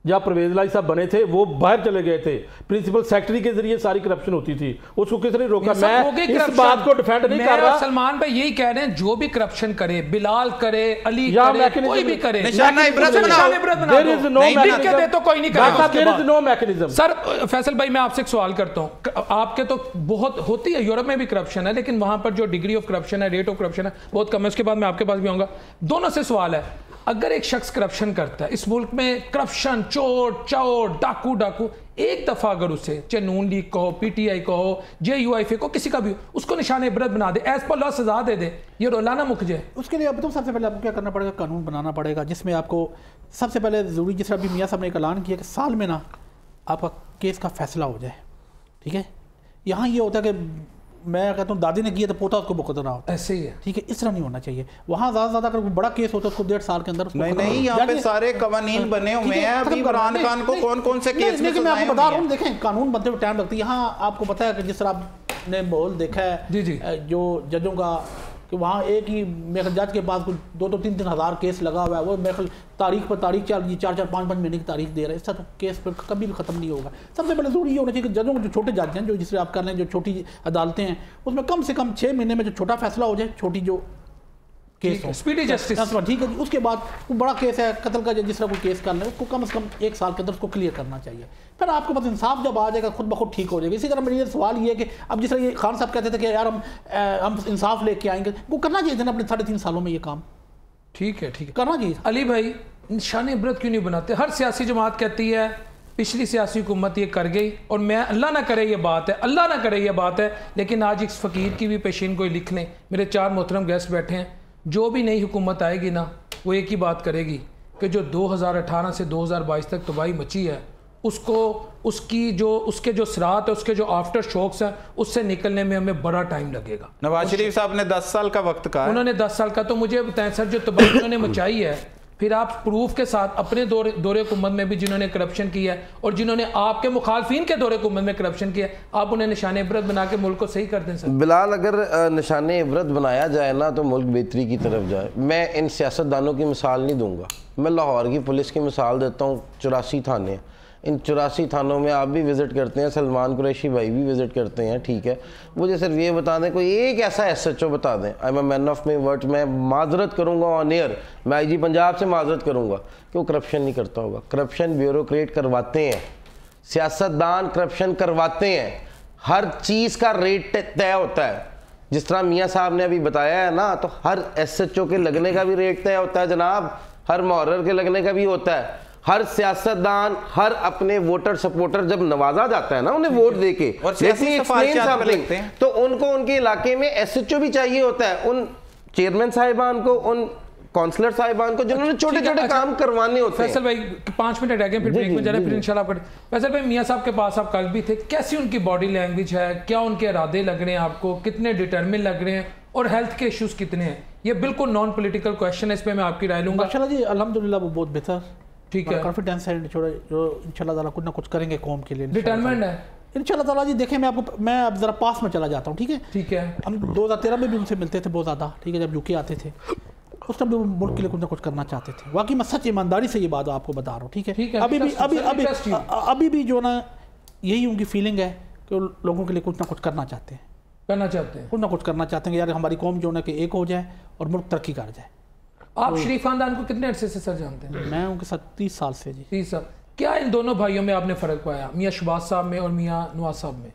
जब परवेज लाई साहब बने थे, वो बाहर चले गए थे। प्रिंसिपल सेक्रेटरी के जरिए सारी करप्शन होती थी, उसको किसने रोका? मैं इस बात को डिफेंड नहीं कर रहा। सलमान भाई यही कह रहे हैं, जो भी करप्शन करे, बिलाल करे, अली करे, कोई भी करे, निशाना इबरत बनाओ। देयर इज नो मैकेनिज्म, तो कोई नहीं करेगा। There is no mechanism. Sir Faisal भाई मैं आपसे एक सवाल करता हूं, आपके तो बहुत होती है, यूरोप में भी करप्शन है, लेकिन वहां पर जो डिग्री ऑफ करप्शन है, रेट ऑफ करप्शन है, बहुत कम है। उसके बाद मैं आपके पास भी आऊंगा। दोनों से सवाल है, अगर एक शख्स करप्शन करता है, इस मुल्क में करप्शन, चोर डाकू, एक दफा अगर उसे चाहे नून लीग कहो, पीटीआई कहो, जेयूआईफे को, किसी का भी, उसको निशाने इबरत बना दे, एज पर लॉ सजा दे दे, ये रोलाना मुक जाए। उसके लिए अब तो सबसे पहले आपको क्या करना पड़ेगा? कानून बनाना पड़ेगा, जिसमें आपको सबसे पहले जरूरी, जिस तरह अभी मियां साहब ने एक ऐलान किया कि साल में ना आपका केस का फैसला हो जाए, ठीक है। यहाँ ये होता है कि मैं कहता हूँ दादी ने किया तो पोता उसको मुकदमा होता है, ऐसे ही है, ठीक है। इस तरह नहीं होना चाहिए। वहाँ ज़्यादा अगर बड़ा केस होता है उसको 1.5 साल के अंदर नहीं, यहाँ पे सारे कवानीन बने हुए हैं। अभी इमरान खान को कौन से केस में? लेकिन मैं आपको बता रहा हूँ, देखें कानून बनते हुए टाइम लगती है। यहाँ आपको पता है कि जिस तरह आपने माहौल देखा है जी जी, जो जजों का, कि वहाँ एक ही मेरे जज के पास कुछ 2-3 हज़ार केस लगा हुआ है, वो मेरे तारीख पर तारीख 4-5 महीने की तारीख दे रहे हैं। इससे तो केस पर कभी भी ख़त्म नहीं होगा। सबसे पहले जरूरी ये होना चाहिए कि जजों को, जो छोटे जज हैं, जो जिससे आप कर लें, जो छोटी अदालतें हैं, उसमें कम से कम 6 महीने में जो छोटा फैसला हो जाए, छोटी जो केस हो, स्पीडी जस्टिस, ठीक है जी। उसके बाद वो बड़ा केस है कत्ल का, जिस तरह कोई केस कर ले, उसको कम से कम 1 साल के अंदर उसको क्लियर करना चाहिए। फिर आपके पास इंसाफ जब आ जाएगा, खुद ब खुद ठीक हो जाएगा। इसी तरह मेरा सवाल ये है कि अब जिस तरह ये खान साहब कहते थे कि यार हम इंसाफ लेके आएंगे, वो करना चाहिए था ना अपने 3.5 सालों में ये काम। ठीक है करना चाहिए। अली भाई निशाने इबरत क्यों नहीं बनाते? हर सियासी जमात कहती है पिछली सियासी हुकूमत ये कर गई, और मैं अल्लाह ना करे ये बात है, अल्लाह ना करे ये बात है, लेकिन आज इस फ़कीर की भी पेशीन कोई लिख लें। मेरे 4 मोहतरम गेस्ट बैठे हैं, जो भी नई हुकूमत आएगी ना, वो एक ही बात करेगी कि जो 2018 से 2022 तक तबाही मची है उसको उसके जो सरात है, उसके जो आफ्टर शॉक्स हैं, उससे निकलने में हमें बड़ा टाइम लगेगा। नवाज शरीफ साहब ने 10 साल का वक्त कहा, उन्होंने 10 साल का। तो मुझे बताएं सर, जो तबाही उन्होंने मचाई है, फिर आप प्रूफ के साथ अपने दौरे हुकूमत में भी जिन्होंने करप्शन किया है और जिन्होंने आपके मुखालफिन के दौरे हुकूमत में करप्शन किया है, आप उन्हें निशान इबरत बना के मुल्क को सही कर दें सर। बिलाल, अगर निशान इबरत बनाया जाए ना तो मुल्क बेहतरी की तरफ जाए। मैं इन सियासतदानों की मिसाल नहीं दूंगा, मैं लाहौर की पुलिस की मिसाल देता हूँ। 84 थाने, इन 84 थानों में आप भी विज़िट करते हैं, सलमान कुरैशी भाई भी विज़िट करते हैं, ठीक है। मुझे सिर्फ ये बता दें, कोई एक ऐसा SHO बता दें, I am a man of my word, मैं माजरत करूँगा ऑन एयर, मैं IG पंजाब से माजरत करूँगा कि वो करप्शन नहीं करता होगा। करप्शन ब्यूरोक्रेट करवाते हैं, सियासतदान करप्शन करवाते हैं, हर चीज़ का रेट तय होता है। जिस तरह मियाँ साहब ने अभी बताया है ना, तो हर SHO के लगने का भी रेट तय होता है जनाब, हर मुहर्रर के लगने का भी होता है। हर सियासतदान, हर अपने वोटर सपोर्टर जब नवाजा जाता है ना उन्हें वोट देके, तो उनको उनके इलाके में SHO भी चाहिए होता है, उन चेयरमैन साहिबान को, उन काउंसलर साहिबान को जिन्होंने छोटे छोटे काम करवाने होते हैं। फैसल भाई 5 मिनट रह गए, फिर ब्रेक में जा रहे हैं, फिर इंशाल्लाह आप। फैसल भाई, मियां साहब के पास आप कल भी थे, कैसी उनकी बॉडी लैंग्वेज है, क्या उनके इरादे लग रहे हैं आपको, कितने डिटर्मिन लग रहे हैं, और हेल्थ के इश्यूज कितने हैं? ये बिल्कुल नॉन पॉलिटिकल क्वेश्चन है, इस पे मैं आपकी राय लूंगा। माशाल्लाह जी, अल्हम्दुलिल्लाह वो बहुत बेहतर, ठीक है, कॉन्फिडेंस है, जो इंशाल्लाह ताला कुछ ना कुछ करेंगे कौम के लिए, डिटरमाइंड है इंशाल्लाह ताला जी। देखें, मैं अब जरा पास में चला जाता हूँ, ठीक है, ठीक है। हम 2013 में भी उनसे मिलते थे बहुत ज़्यादा, ठीक है, जब UK आते थे, उस टाइम भी वो मुल्क के लिए कुछ ना कुछ करना चाहते थे। वाकई मैं सच ईमानदारी से ये बात आपको बता रहा हूँ, ठीक है। अभी भी जो ना यही उनकी फीलिंग है कि लोगों के लिए कुछ ना कुछ करना चाहते हैं, कुछ ना कुछ करना चाहते हैं यार, हमारी कौम जो ना कि एक हो जाए और मुल्क तरक्की कर जाए। आप शरीफ खानदान को कितने अरसे से सर जानते हैं? मैं उनके साथ 30 साल से जी। 30 साल। क्या इन दोनों भाइयों में आपने फ़र्क पाया, मियाँ शहबाज साहब में और मियाँ नवाज साहब में?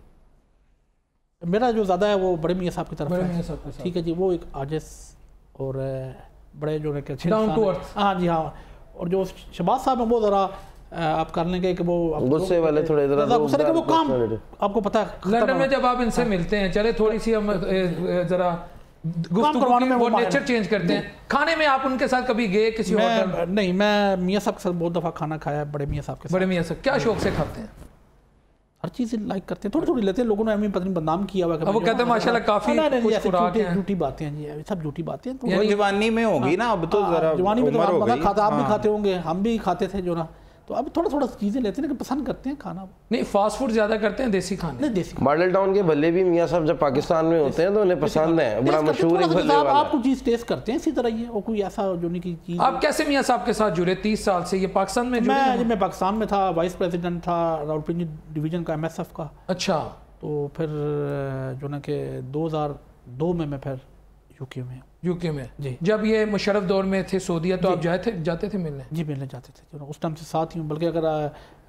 मेरा जो ज़्यादा है वो बड़े मियाँ साहब की तरफ है, ठीक है जी। वो एक आजिज़ और बड़े जो है डाउन टू अर्थ। हाँ जी, हाँ। और जो शहबाज साहब है वो ज़रा आप कर लेंगे कि वो गुस्से वाले, थोड़े ज़रा वो काम आपको पता है। लंदन में जब आप इनसे मिलते हैं, चले थोड़ी सी हम ज़रा गुफ्तगू में वो नेचर चेंज करते हैं, खाने में आप उनके साथ कभी गए किसी होटल? नहीं, मैं मियाँ साहब के साथ बहुत दफ़ा खाना खाया है, बड़े मियाँ साहब के साथ। बड़े मियाँ साहब क्या शौक से खाते हैं? हर चीज़ लाइक करते हैं, थोड़ी थोड़ी लेते हैं। लोगों ने हमें पता नहीं बदनाम किया हुआ, वो कहते हैं माशाल्लाह काफ़ी झूठी बातें हैं जी, सब झूठी बातें हैं। तो जवानी में होगी ना, अब तो जरा जवानी में तो आप भी खाते होंगे, हम भी खाते थे जो ना, तो अब थोड़ा थोड़ा चीज़ें लेते हैं, पसंद करते हैं खाना। नहीं, फास्ट फूड ज़्यादा करते हैं, देसी खाने? नहीं, देसी। मॉडल टाउन के भल्ले भी मियाँ साहब जब पाकिस्तान में होते हैं तो उन्हें पसंद है, बड़ा मशहूर है भल्ले वाला। आप कुछ चीज़ टेस्ट करते हैं इसी तरह ही, और कोई ऐसा जो नहीं की चीज़। आप कैसे मियाँ साहब के साथ जुड़े 30 साल से? ये पाकिस्तान में मैं पाकिस्तान में था, वाइस प्रेसिडेंट था रावलपिंडी डिवीज़न का, MSF का। अच्छा। तो फिर जो ना कि 2002 में मैं फिर यूके में जी। जब ये मुशर्रफ दौर में थे सऊदीया, तो आप जाते थे मिलने? जी, मिलने जाते थे जो उस टाइम से साथ ही हूँ, बल्कि अगर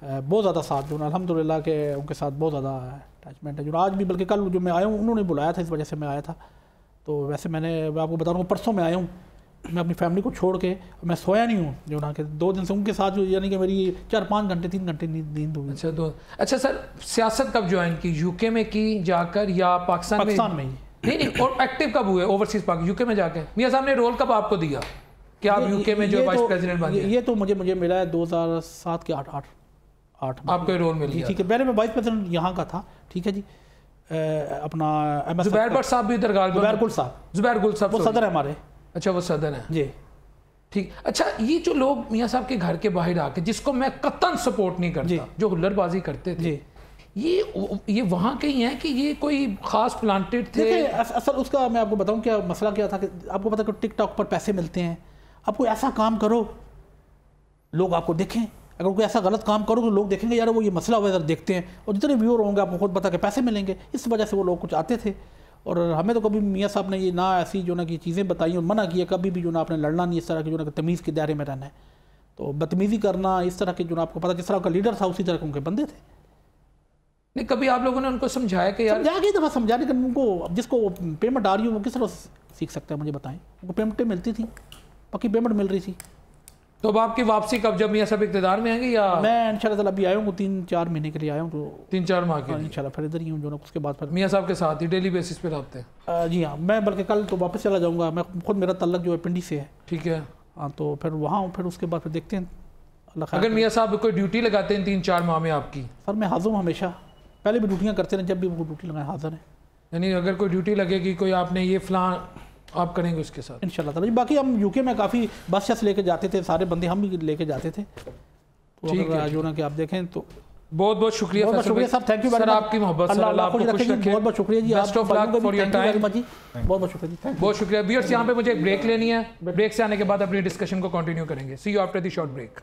बहुत ज़्यादा साथ जो अल्हम्दुलिल्लाह के उनके साथ बहुत ज़्यादा अटैचमेंट है जो आज भी। बल्कि कल जो मैं आया हूँ उन्होंने बुलाया था, इस वजह से मैं आया था। तो वैसे मैं आपको बता रहा हूँ, परसों मैं आया हूँ, मैं अपनी फैमिली को छोड़ के, मैं सोया नहीं हूँ जो ना कि 2 दिन से उनके साथ, यानी कि मेरी 4-5 घंटे 3 घंटे नींद हुई। अच्छा सर, सियासत कब ज्वाइन की? यूके में की जाकर या पाकिस्तान में ही? नहीं, और एक्टिव कब हुए ओवरसीज पाकिस्तान यूके में जाके? मियाँ साहब ने रोल कब आपको दिया कि आप यूके में जो वाइस प्रेसिडेंट बन गए? ये तो मुझे मिला है 2007 के 8 में आपको रोल मिल गया। ठीक है, पहले मैं वाइस प्रेसिडेंट यहाँ का था, ठीक है जी। अपना जुबैर भट्ट साहब भी दरगाह, जुबैर गुल साहब वो सदर है हमारे। अच्छा, वो सदर है जी, ठीक। अच्छा, ये जो लोग मियाँ साहब के घर के बाहर आके, जिसको मैं कतन सपोर्ट नहीं करता, जो हुल्लड़बाजी करते थे, ये वहाँ के ही हैं कि ये कोई खास प्लांटेड थे? असल उसका मैं आपको बताऊँ क्या मसला क्या था कि आपको पता कि टिकटॉक पर पैसे मिलते हैं, आप कोई ऐसा काम करो लोग आपको देखें, अगर कोई ऐसा गलत काम करो तो लोग देखेंगे यार वो ये मसला हुआ, देखते हैं, और जितने व्यूअर होंगे आपको खुद पता कि पैसे मिलेंगे। इस वजह से वो लोग कुछ आते थे, और हमें तो कभी मियाँ साहब ने ये ना ऐसी जो ना कि चीज़ें बताई और मना किया, कभी भी जो ना आपने लड़ना नहीं, इस तरह की जो ना तमीज़ के दायरे में रहना है। तो बदतमीज़ी करना इस तरह के जो ना आपको पता जिस तरह का लीडर था उसी तरह के उनके बंदे थे। नहीं, कभी आप लोगों ने उनको समझाया कि यार? समझाया, कई दफ़ा समझाने के उनको, जिसको पेमेंट आ रही हो वो किस तरह सीख सकता है, मुझे बताएं। उनको पेमेंटें मिलती थी, पक्की पेमेंट मिल रही थी। तो अब आपकी वापसी कब, जब मियाँ साहब इक़्तिदार में आएंगे? या मैं इंशाल्लाह अभी आया हूँ 3-4 महीने के लिए आया हूँ, तो 3-4 माह के इंशाल्लाह फिर इधर ही हूँ जो ना। उसके बाद फिर मियाँ साहब के साथ ही डेली बेसिस पे रहते हैं? जी हाँ, मैं बल्कि कल तो वापस चला जाऊँगा। मैं खुद, मेरा तल्लक जो है पिंडी से है। ठीक है। हाँ, तो फिर वहाँ फिर उसके बाद फिर देखते हैं। अगर मियाँ साहब कोई ड्यूटी लगाते हैं 3-4 माह में आपकी? सर मैं हाजिर हूँ हमेशा, पहले भी ड्यूटियाँ करते हैं, जब भी वो ड्यूटी लगाए हाजिर है। यानी अगर कोई ड्यूटी लगेगी, कोई आपने ये फलां आप करेंगे उसके साथ इंशाल्लाह ताला। बाकी हम यूके में काफ़ी बस शस लेके जाते थे, सारे बंदे हम भी लेके जाते थे। तो ठीक है जो ना कि आप देखें तो बहुत बहुत शुक्रिया, बहुत शुक्रिया सर, थैंक यू सर, आपकी मोहब्बत, अल्लाह खुश रखे जी, बहुत बहुत शुक्रिया जी, best of luck for your time, बहुत बहुत शुक्रिया जी, बहुत शुक्रिया। व्यूअर्स, यहाँ पे मुझे एक ब्रेक लेनी है, ब्रेक से आने के बाद अपनी डिस्कशन को कंटिन्यू करेंगे। See you after the short break.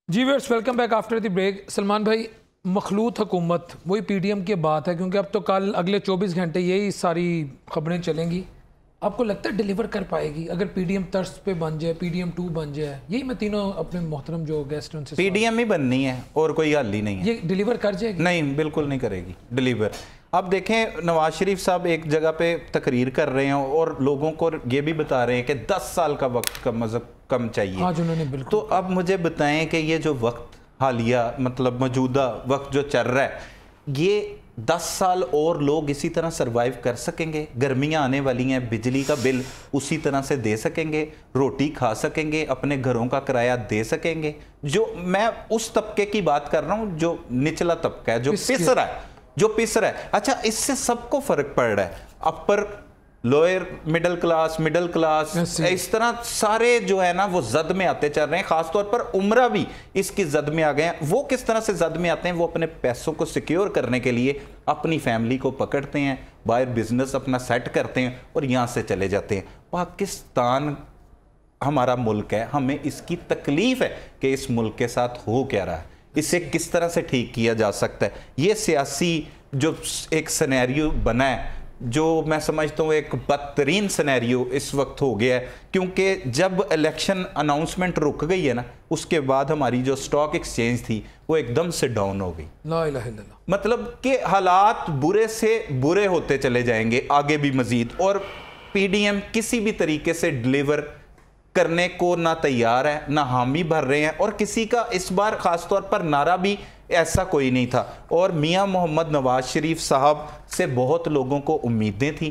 जी viewers, welcome back after the break. Salman भाई, मखलूत हुकूमत वही पीडीएम की बात है, क्योंकि अब तो कल अगले 24 घंटे यही सारी खबरें चलेंगी। आपको लगता है डिलीवर कर पाएगी अगर पीडीएम तर्ज पे बन जाए, पीडीएम 2 बन जाए? यही मैं तीनों अपने मोहतरम जो गेस्ट उनसे, पीडीएम ही बननी है और कोई हल ही नहीं है। ये डिलीवर कर जाएगी? नहीं, बिल्कुल नहीं करेगी डिलीवर। अब देखें, नवाज शरीफ साहब एक जगह पे तकरीर कर रहे हैं और लोगों को ये भी बता रहे हैं कि 10 साल का वक्त कम चाहिए। हाँ, उन्होंने बिल्कुल। तो अब मुझे बताएं कि ये जो वक्त हालिया मतलब मौजूदा वक्त जो चल रहा है, ये 10 साल और लोग इसी तरह सरवाइव कर सकेंगे? गर्मियां आने वाली हैं, बिजली का बिल उसी तरह से दे सकेंगे, रोटी खा सकेंगे, अपने घरों का किराया दे सकेंगे? जो मैं उस तबके की बात कर रहा हूं जो निचला तबका है, जो पिस रहा है। अच्छा, इससे सबको फर्क पड़ रहा है, अपर लोअर मिडिल क्लास, इस तरह सारे जो है ना वो जद में आते चल रहे हैं। खासतौर पर उम्रा भी इसकी जद में आ गए हैं। वो किस तरह से जद में आते हैं? वो अपने पैसों को सिक्योर करने के लिए अपनी फैमिली को पकड़ते हैं, बाहर बिजनेस अपना सेट करते हैं और यहाँ से चले जाते हैं। पाकिस्तान हमारा मुल्क है, हमें इसकी तकलीफ है कि इस मुल्क के साथ हो क्या रहा है, इसे किस तरह से ठीक किया जा सकता है। ये सियासी जो एक सिनेरियो बना है, जो मैं समझता हूँ एक बदतरीन सिनेरियो इस वक्त हो गया है, क्योंकि जब इलेक्शन अनाउंसमेंट रुक गई है ना, उसके बाद हमारी जो स्टॉक एक्सचेंज थी वो एकदम से डाउन हो गई। ला इलाहा इल्लल्लाह। मतलब कि हालात बुरे से बुरे होते चले जाएंगे आगे भी मजीद, और पीडीएम किसी भी तरीके से डिलीवर करने को ना तैयार है, ना हामी भर रहे हैं, और किसी का इस बार खासतौर पर नारा भी ऐसा कोई नहीं था। और मियां मोहम्मद नवाज शरीफ साहब से बहुत लोगों को उम्मीदें थी,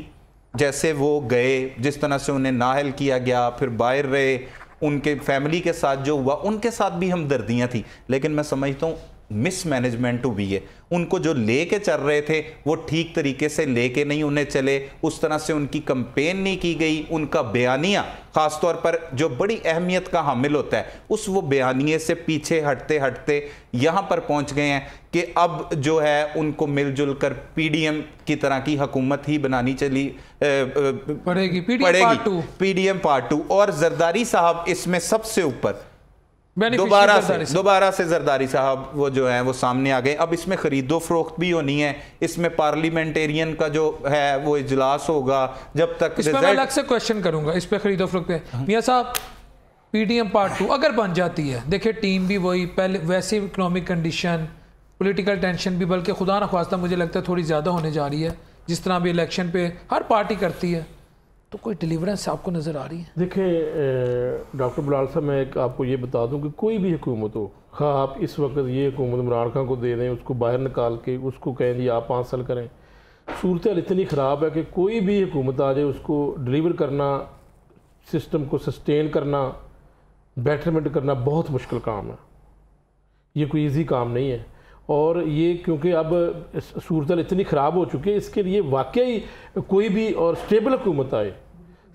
जैसे वो गए, जिस तरह से उन्हें नाहल किया गया, फिर बाहर रहे, उनके फैमिली के साथ जो हुआ उनके साथ भी हमदर्दियां थी। लेकिन मैं समझता हूँ मिसमैनेजमेंट हुई है। उनको जो लेके चल रहे थे वो ठीक तरीके से लेके नहीं उन्हें चले, उस तरह से उनकी कंपेन नहीं की गई। उनका बयानिया खासतौर पर जो बड़ी अहमियत का हामिल होता है, उस वो बयानिए से पीछे हटते हटते यहाँ पर पहुँच गए हैं कि अब जो है उनको मिलजुल कर पीडीएम की तरह की हुकूमत ही बनानी चली पड़ेगी, पीडीएम पार्ट 2। और जरदारी साहब इसमें सबसे ऊपर दोबारा से जरदारी साहब वो जो है वो सामने आ गए। अब इसमें खरीदो फरोख्त भी होनी है, इसमें पार्लियामेंटेरियन का जो है वो इजलास होगा। जब तक इस पे मैं अलग से क्वेश्चन करूंगा, इस पे खरीदो फरोख्त पे। मियां साहब, पीडीएम पार्ट 2 अगर बन जाती है, देखिए टीम भी वही, पहले वैसी इकोनॉमिक कंडीशन, पॉलिटिकल टेंशन भी बल्कि खुदा न ख्वास्ता मुझे लगता है थोड़ी ज़्यादा होने जा रही है, जिस तरह भी इलेक्शन पे हर पार्टी करती है, तो कोई डिलीवरेंस आपको नज़र आ रही है? देखिए डॉक्टर बिलाल साहब, मैं आपको ये बता दूं कि कोई भी हुकूमत हो, हाँ आप इस वक्त ये हुकूमत इमरान खान को दे दें, उसको बाहर निकाल के उसको कहें जी आप 5 साल करें, सूरत हाल इतनी ख़राब है कि कोई भी हुकूमत आ जाए उसको डिलीवर करना, सिस्टम को सस्टेन करना, बेटरमेंट करना बहुत मुश्किल काम है। ये कोई ईजी काम नहीं है। और ये क्योंकि अब सूरत हाल इतनी ख़राब हो चुकी है, इसके लिए वाकई कोई भी और स्टेबल हुकूमत आए,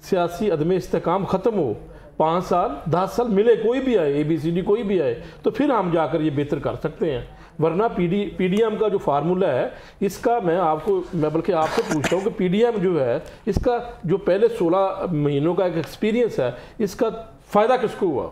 सियासी अदम इस्तेकाम ख़त्म हो, 5 साल 10 साल मिले, कोई भी आए, ABCD कोई भी आए, तो फिर हम जाकर ये बेहतर कर सकते हैं। वरना पीडीएम का जो फार्मूला है, इसका मैं बल्कि आपसे पूछता हूँ कि पीडीएम जो है, इसका जो पहले 16 महीनों का एक एक्सपीरियंस है, इसका फ़ायदा किसको हुआ?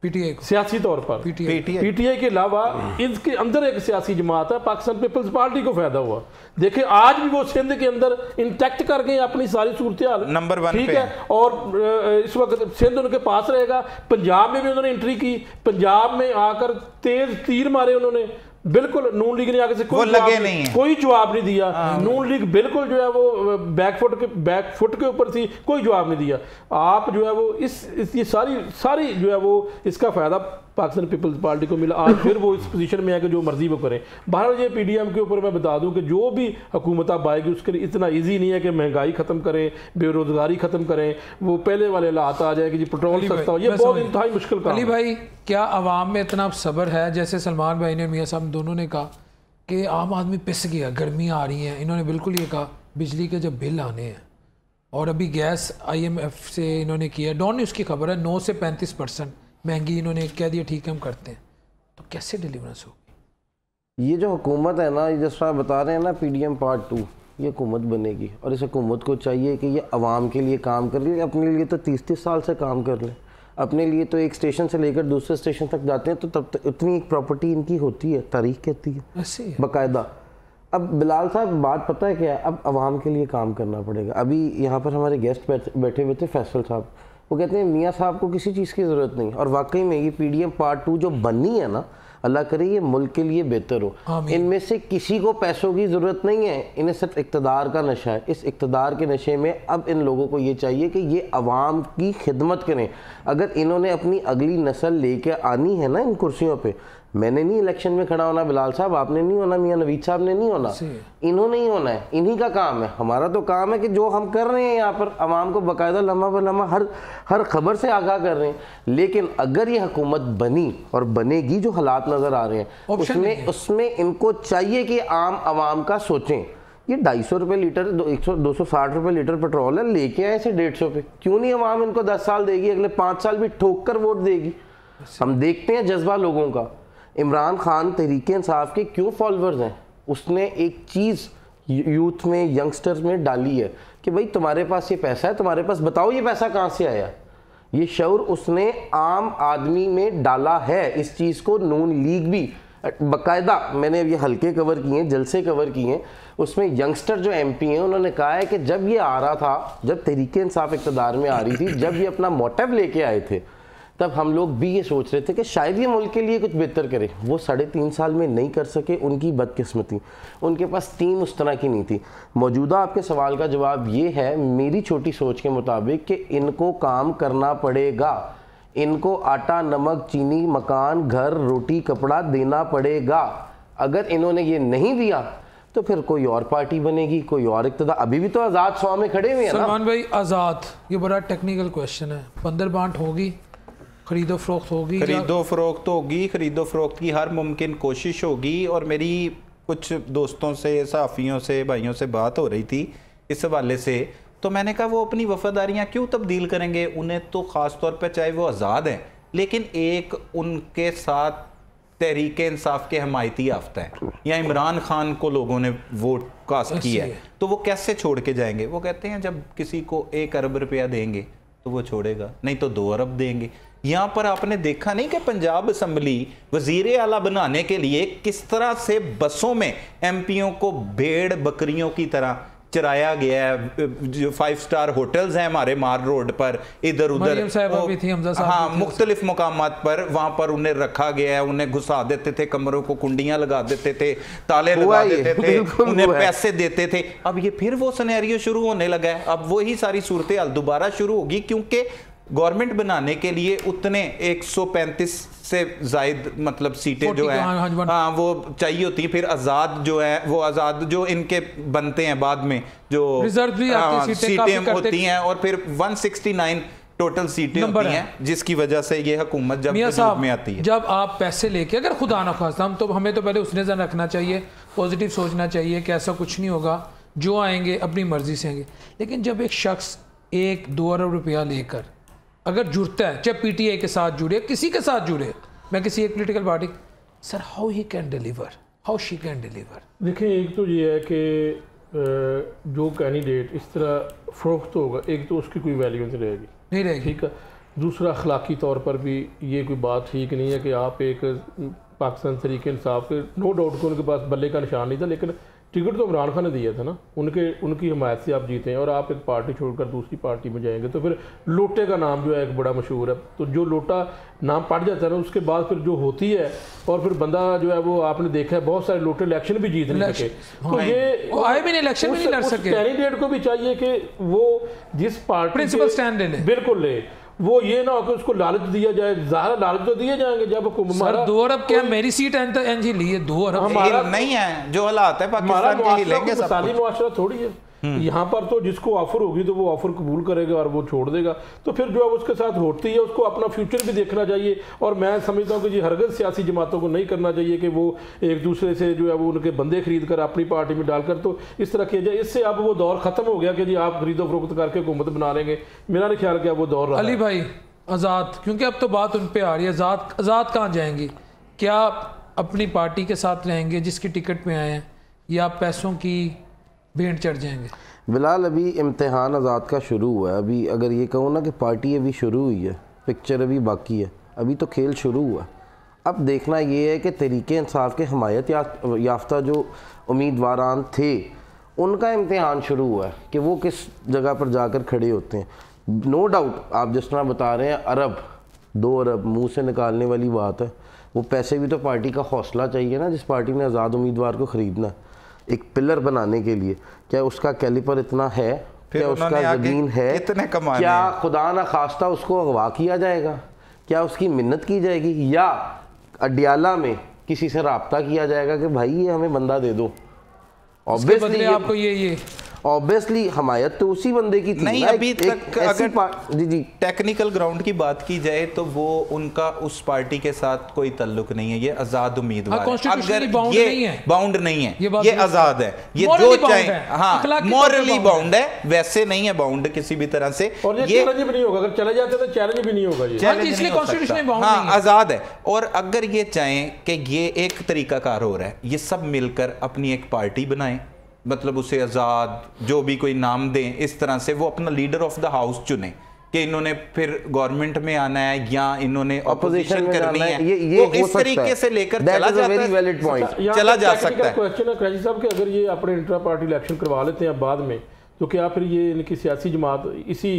पीटीआई को, सियासी तौर पर पीटीआई के अलावा इसके अंदर एक सियासी जमात है, पाकिस्तान पीपल्स पार्टी को फायदा हुआ। देखिए आज भी वो सिंध के अंदर इंटैक्ट कर गए अपनी सारी सूरत हाल, नंबर 1 ठीक है। और इस वक्त सिंध उनके पास रहेगा। पंजाब में भी उन्होंने एंट्री की, पंजाब में आकर तेज तीर मारे उन्होंने, बिल्कुल नून लीग ने आगे से कोई जवाब नहीं दिया। नून लीग बिल्कुल जो है वो बैकफुट के ऊपर थी, कोई जवाब नहीं दिया। आप जो है वो ये सारी जो है वो इसका फायदा पाकिस्तान पीपल्स पार्टी को मिला। आज फिर वो इस पोजीशन में है कि जो मर्जी वो करें। बहरहाल ये पीडीएम के ऊपर मैं बता दूं कि जो भी हुकूमत आप आएगी उसके लिए इतना इजी नहीं है कि महंगाई खत्म करें, बेरोजगारी खत्म करें, वो पहले वाले हालात आ जाए कि जी पेट्रोल सस्ता हो, ये बहुत इंतहाई मुश्किल काम है। अली भाई, क्या आवाम में इतना सब्र है? जैसे सलमान भाई ने, मियाँ साहब दोनों ने कहा कि आम आदमी पिस गया, गर्मियाँ आ रही हैं। इन्होंने बिल्कुल ये कहा बिजली के जब बिल आने हैं, और अभी गैस IMF से इन्होंने किया, डॉन न्यूज़ की खबर है, 9 से 35% महंगी इन्होंने कह दिया ठीक है हम करते हैं। तो कैसे डिलीवरेंस होगी? ये जो हुकूमत है ना, जिस तरह बता रहे हैं ना PDM Part 2, ये हुकूमत बनेगी और इस हुकूमत को चाहिए कि ये आवाम के लिए काम कर ले। अपने लिए तो 30-30 साल से काम कर ले। अपने लिए तो एक स्टेशन से लेकर दूसरे स्टेशन तक जाते हैं तो तब तक इतनी एक प्रॉपर्टी इनकी होती है, तारीख कहती है बाकायदा। अब बिलाल साहब बात पता है क्या है, अब आवाम के लिए काम करना पड़ेगा। अभी यहाँ पर हमारे गेस्ट बैठे हुए थे फैसल साहब, वो कहते हैं मियाँ साहब को किसी चीज़ की ज़रूरत नहीं। और वाकई में ये PDM Part 2 जो बननी है ना, अल्लाह करे ये मुल्क के लिए बेहतर हो। इनमें से किसी को पैसों की ज़रूरत नहीं है, इन्हें सिर्फ इक़्तिदार का नशा है। इस इक़्तिदार के नशे में अब इन लोगों को ये चाहिए कि ये आवाम की खिदमत करें। अगर इन्होंने अपनी अगली नस्ल लेके आनी है ना इन कुर्सियों पे, मैंने नहीं इलेक्शन में खड़ा होना, बिलाल साहब आपने नहीं होना, मियाँ नवीद साहब ने नहीं होना, इन्होंने ही होना है। इन्हीं का काम है। हमारा तो काम है कि जो हम कर रहे हैं यहाँ पर आवाम को बाकायदा लम्हा ब लम्हा हर खबर से आगाह कर रहे हैं। लेकिन अगर ये हुकूमत बनी और बनेगी, जो हालात नज़र आ रहे हैं उसमें इनको चाहिए कि आम आवाम का सोचें। ये 250 रुपये लीटर, 260 रुपये लीटर पेट्रोल है, लेके आए इसे 150 पे। क्यों नहीं आवाम इनको 10 साल देगी, अगले 5 साल भी ठोक कर वोट देगी। हम देखते हैं जज्बा लोगों का। इमरान खान तहरीक इंसाफ के क्यों फॉलोअर्स हैं? उसने एक चीज़ यूथ में, यंगस्टर्स में डाली है कि भाई तुम्हारे पास ये पैसा है, तुम्हारे पास बताओ ये पैसा कहाँ से आया। ये शऊर उसने आम आदमी में डाला है। इस चीज़ को नून लीग भी बाकायदा, मैंने ये हल्के कवर किए हैं, जलसे कवर किए हैं, उसमें यंगस्टर जो MP हैं उन्होंने कहा है कि जब ये आ रहा था, जब तहरीक इंसाफ इक़्तिदार में आ रही थी, जब ये अपना मोटिव लेके आए थे, तब हम लोग भी ये सोच रहे थे कि शायद ये मुल्क के लिए कुछ बेहतर करे। वो 3.5 साल में नहीं कर सके, उनकी बदकिस्मती। उनके पास टीम उस तरह की नहीं थी। मौजूदा आपके सवाल का जवाब ये है, मेरी छोटी सोच के मुताबिक, कि इनको काम करना पड़ेगा। इनको आटा, नमक, चीनी, मकान, घर, रोटी, कपड़ा देना पड़ेगा। अगर इन्होंने ये नहीं दिया तो फिर कोई और पार्टी बनेगी, कोई और इक़्तिदार। अभी भी तो आज़ाद 100 में खड़े हुए हैं ना। सलमान भाई, आज़ाद ये बड़ा टेक्निकल क्वेश्चन है। बंदर बांट होगी, खरीदो फरोख्त होगी, खरीदो फरोख्त होगी, खरीदो फरोख्त की हर मुमकिन कोशिश होगी। और मेरी कुछ दोस्तों से, सहाफ़ियों से, भाइयों से बात हो रही थी इस हवाले से, तो मैंने कहा वो अपनी वफादारियाँ क्यों तब्दील करेंगे? उन्हें तो ख़ास तौर पर, चाहे वो आज़ाद हैं, लेकिन एक उनके साथ तहरीक इंसाफ के हमायती याफ्ता है, या इमरान खान को लोगों ने वोट कास्ट किया है, तो वो कैसे छोड़ के जाएंगे? वो कहते हैं जब किसी को 1 अरब रुपया देंगे तो वो छोड़ेगा, नहीं तो 2 अरब देंगे। यहाँ पर आपने देखा नहीं कि पंजाब असम्बली वज़ीर आला बनाने के लिए किस तरह से बसों में MPओं को भेड़ बकरियों की तरह चराया गया है। जो 5 स्टार होटल्स हैं हमारे मार रोड पर, इधर उधर, हाँ, मुख्तलिफ मकामात पर, वहाँ पर उन्हें रखा गया है। उन्हें घुसा देते थे, कमरों को कुंडियाँ लगा देते थे, ताले लगा देते थे, उन्हें पैसे देते थे। अब ये फिर वो सिनेरियो शुरू होने लगा है। अब वही सारी सूरत हाल दोबारा शुरू होगी, क्योंकि गवर्नमेंट बनाने के लिए उतने 135 से जायद मतलब सीटें जो है, हाँ, वो चाहिए होती हैं। फिर आज़ाद जो है, वो आज़ाद जो इनके बनते हैं बाद में, जो सीटें होती हैं, और फिर 169 टोटल सीटें होती हैं, जिसकी वजह से ये हुकूमत जब वजूद में आती है। जब आप पैसे लेके, अगर खुदा न खास्ता, हम तो, हमें तो पहले उस नज़र रखना चाहिए, पॉजिटिव सोचना चाहिए कि ऐसा कुछ नहीं होगा, जो आएंगे अपनी मर्जी से आएंगे। लेकिन जब एक शख्स 1-2 अरब रुपया लेकर अगर जुड़ता है, चाहे PTI के साथ जुड़े, किसी के साथ जुड़े, मैं किसी एक political party, sir how he can deliver, how she can deliver? देखिए, एक तो ये है कि जो कैंडिडेट इस तरह फरोख्त होगा, एक तो उसकी कोई वैल्यू नहीं रहेगी, ठीक है। दूसरा, अखलाकी तौर पर भी ये कोई बात ठीक नहीं है कि आप एक पाकिस्तान तहरीक इंसाफ के, नो डाउट को उनके पास बल्ले का निशान नहीं था, लेकिन टिकट तो इमरान खान ने दिया था ना, उनकी हमायत से आप जीते हैं और आप एक पार्टी छोड़कर दूसरी पार्टी में जाएंगे तो फिर लोटे का नाम जो है एक बड़ा मशहूर है, तो जो लोटा नाम पड़ जाता है ना उसके बाद फिर जो होती है और फिर बंदा जो है वो आपने देखा है बहुत सारे लोटे इलेक्शन भी जीत नहीं सके, तो ये आए भी इलेक्शन भी नहीं लड़ सके। कैंडिडेट को भी चाहिए कि वो जिस पार्टी प्रिंसिपल स्टैंड ले, बिल्कुल ले, वो ये ना हो कि उसको लालच दिया जाए, ज़्यादा लालच तो दिए जाएंगे जब हमारा 2 अरब क्या मेरी सीट एनजी ली है 2 अरब हमारा नहीं है, जो हालात है पाकिस्तान के ही लेंगे, साली मुआशरा थोड़ी है। यहाँ पर तो जिसको ऑफर होगी तो वो ऑफर कबूल करेगा और वो छोड़ देगा, तो फिर जो है उसके साथ होती है, उसको अपना फ्यूचर भी देखना चाहिए। और मैं समझता हूँ कि जी हरगज़ सियासी जमातों को नहीं करना चाहिए कि वो एक दूसरे से जो है वो उनके बंदे खरीद कर अपनी पार्टी में डालकर तो इस तरह किया जाए। इससे अब वो दौर ख़त्म हो गया कि जी आप खरीदो फरोख्त करके हुकूमत बना लेंगे, मेरा नहीं ख्याल कि वो दौर रहा। अली भाई आज़ाद, क्योंकि अब तो बात उन पे आ रही है, आज़ाद कहाँ जाएंगी? क्या अपनी पार्टी के साथ रहेंगे जिसकी टिकट पे आए हैं, या पैसों की भेंट चढ़ जाएंगे? बिलाल अभी इम्तिहान आज़ाद का शुरू हुआ है। अभी अगर ये कहूँ ना कि पार्टी अभी शुरू हुई है, पिक्चर अभी बाकी है, अभी तो खेल शुरू हुआ। अब देखना ये है कि तरीके इंसाफ के हमायत याफ्ता जो उम्मीदवारान थे उनका इम्तिहान शुरू हुआ है कि वो किस जगह पर जाकर खड़े होते हैं। नो डाउट आप जिस तरह बता रहे हैं अरब 2 अरब मुंह से निकालने वाली बात है, वो पैसे भी तो पार्टी का हौसला चाहिए ना, जिस पार्टी ने आज़ाद उम्मीदवार को ख़रीदना एक पिलर बनाने के लिए। क्या उसका कैलिपर इतना है, क्या उसका ज़मीन है, क्या खुदा न खास्ता उसको अगवा किया जाएगा, क्या उसकी मिन्नत की जाएगी, या अडियाला में किसी से रब्ता किया जाएगा कि भाई ये हमें बंदा दे दो। ऑब्वियसली आपको ये ऑब्वियसली हमायत तो उसी बंदे की थी। नहीं अभी तक अगर जी टेक्निकल ग्राउंड की बात की जाए तो वो उनका उस पार्टी के साथ कोई ताल्लुक नहीं है, ये आजाद उम्मीदवार है। अगर ये बाउंड नहीं है, ये आजाद है, ये जो चाहे, हाँ मॉरली बाउंड है, वैसे नहीं है बाउंड किसी भी तरह से। और ये चैलेंज भी नहीं होगा, अगर चले जाते तो चैलेंज भी नहीं होगा, हाँ आजाद है। और अगर ये चाहें कि ये एक तरीकाकार हो रहा है, ये सब मिलकर अपनी एक पार्टी बनाएं, मतलब उसे आज़ाद जो भी कोई नाम दें, इस तरह से वो अपना लीडर ऑफ द हाउस चुने कि इन्होंने फिर गवर्नमेंट में आना है या इन्होंने ऑपोजिशन करनी है, ये तो इस तरीके से लेकर चला जाता है, चला जा सकता है। क्वेश्चन है क्रैची साहब कि अगर ये अपने इंट्रा पार्टी इलेक्शन करवा लेते हैं बाद में, तो क्या फिर ये इनकी सियासी जमात इसी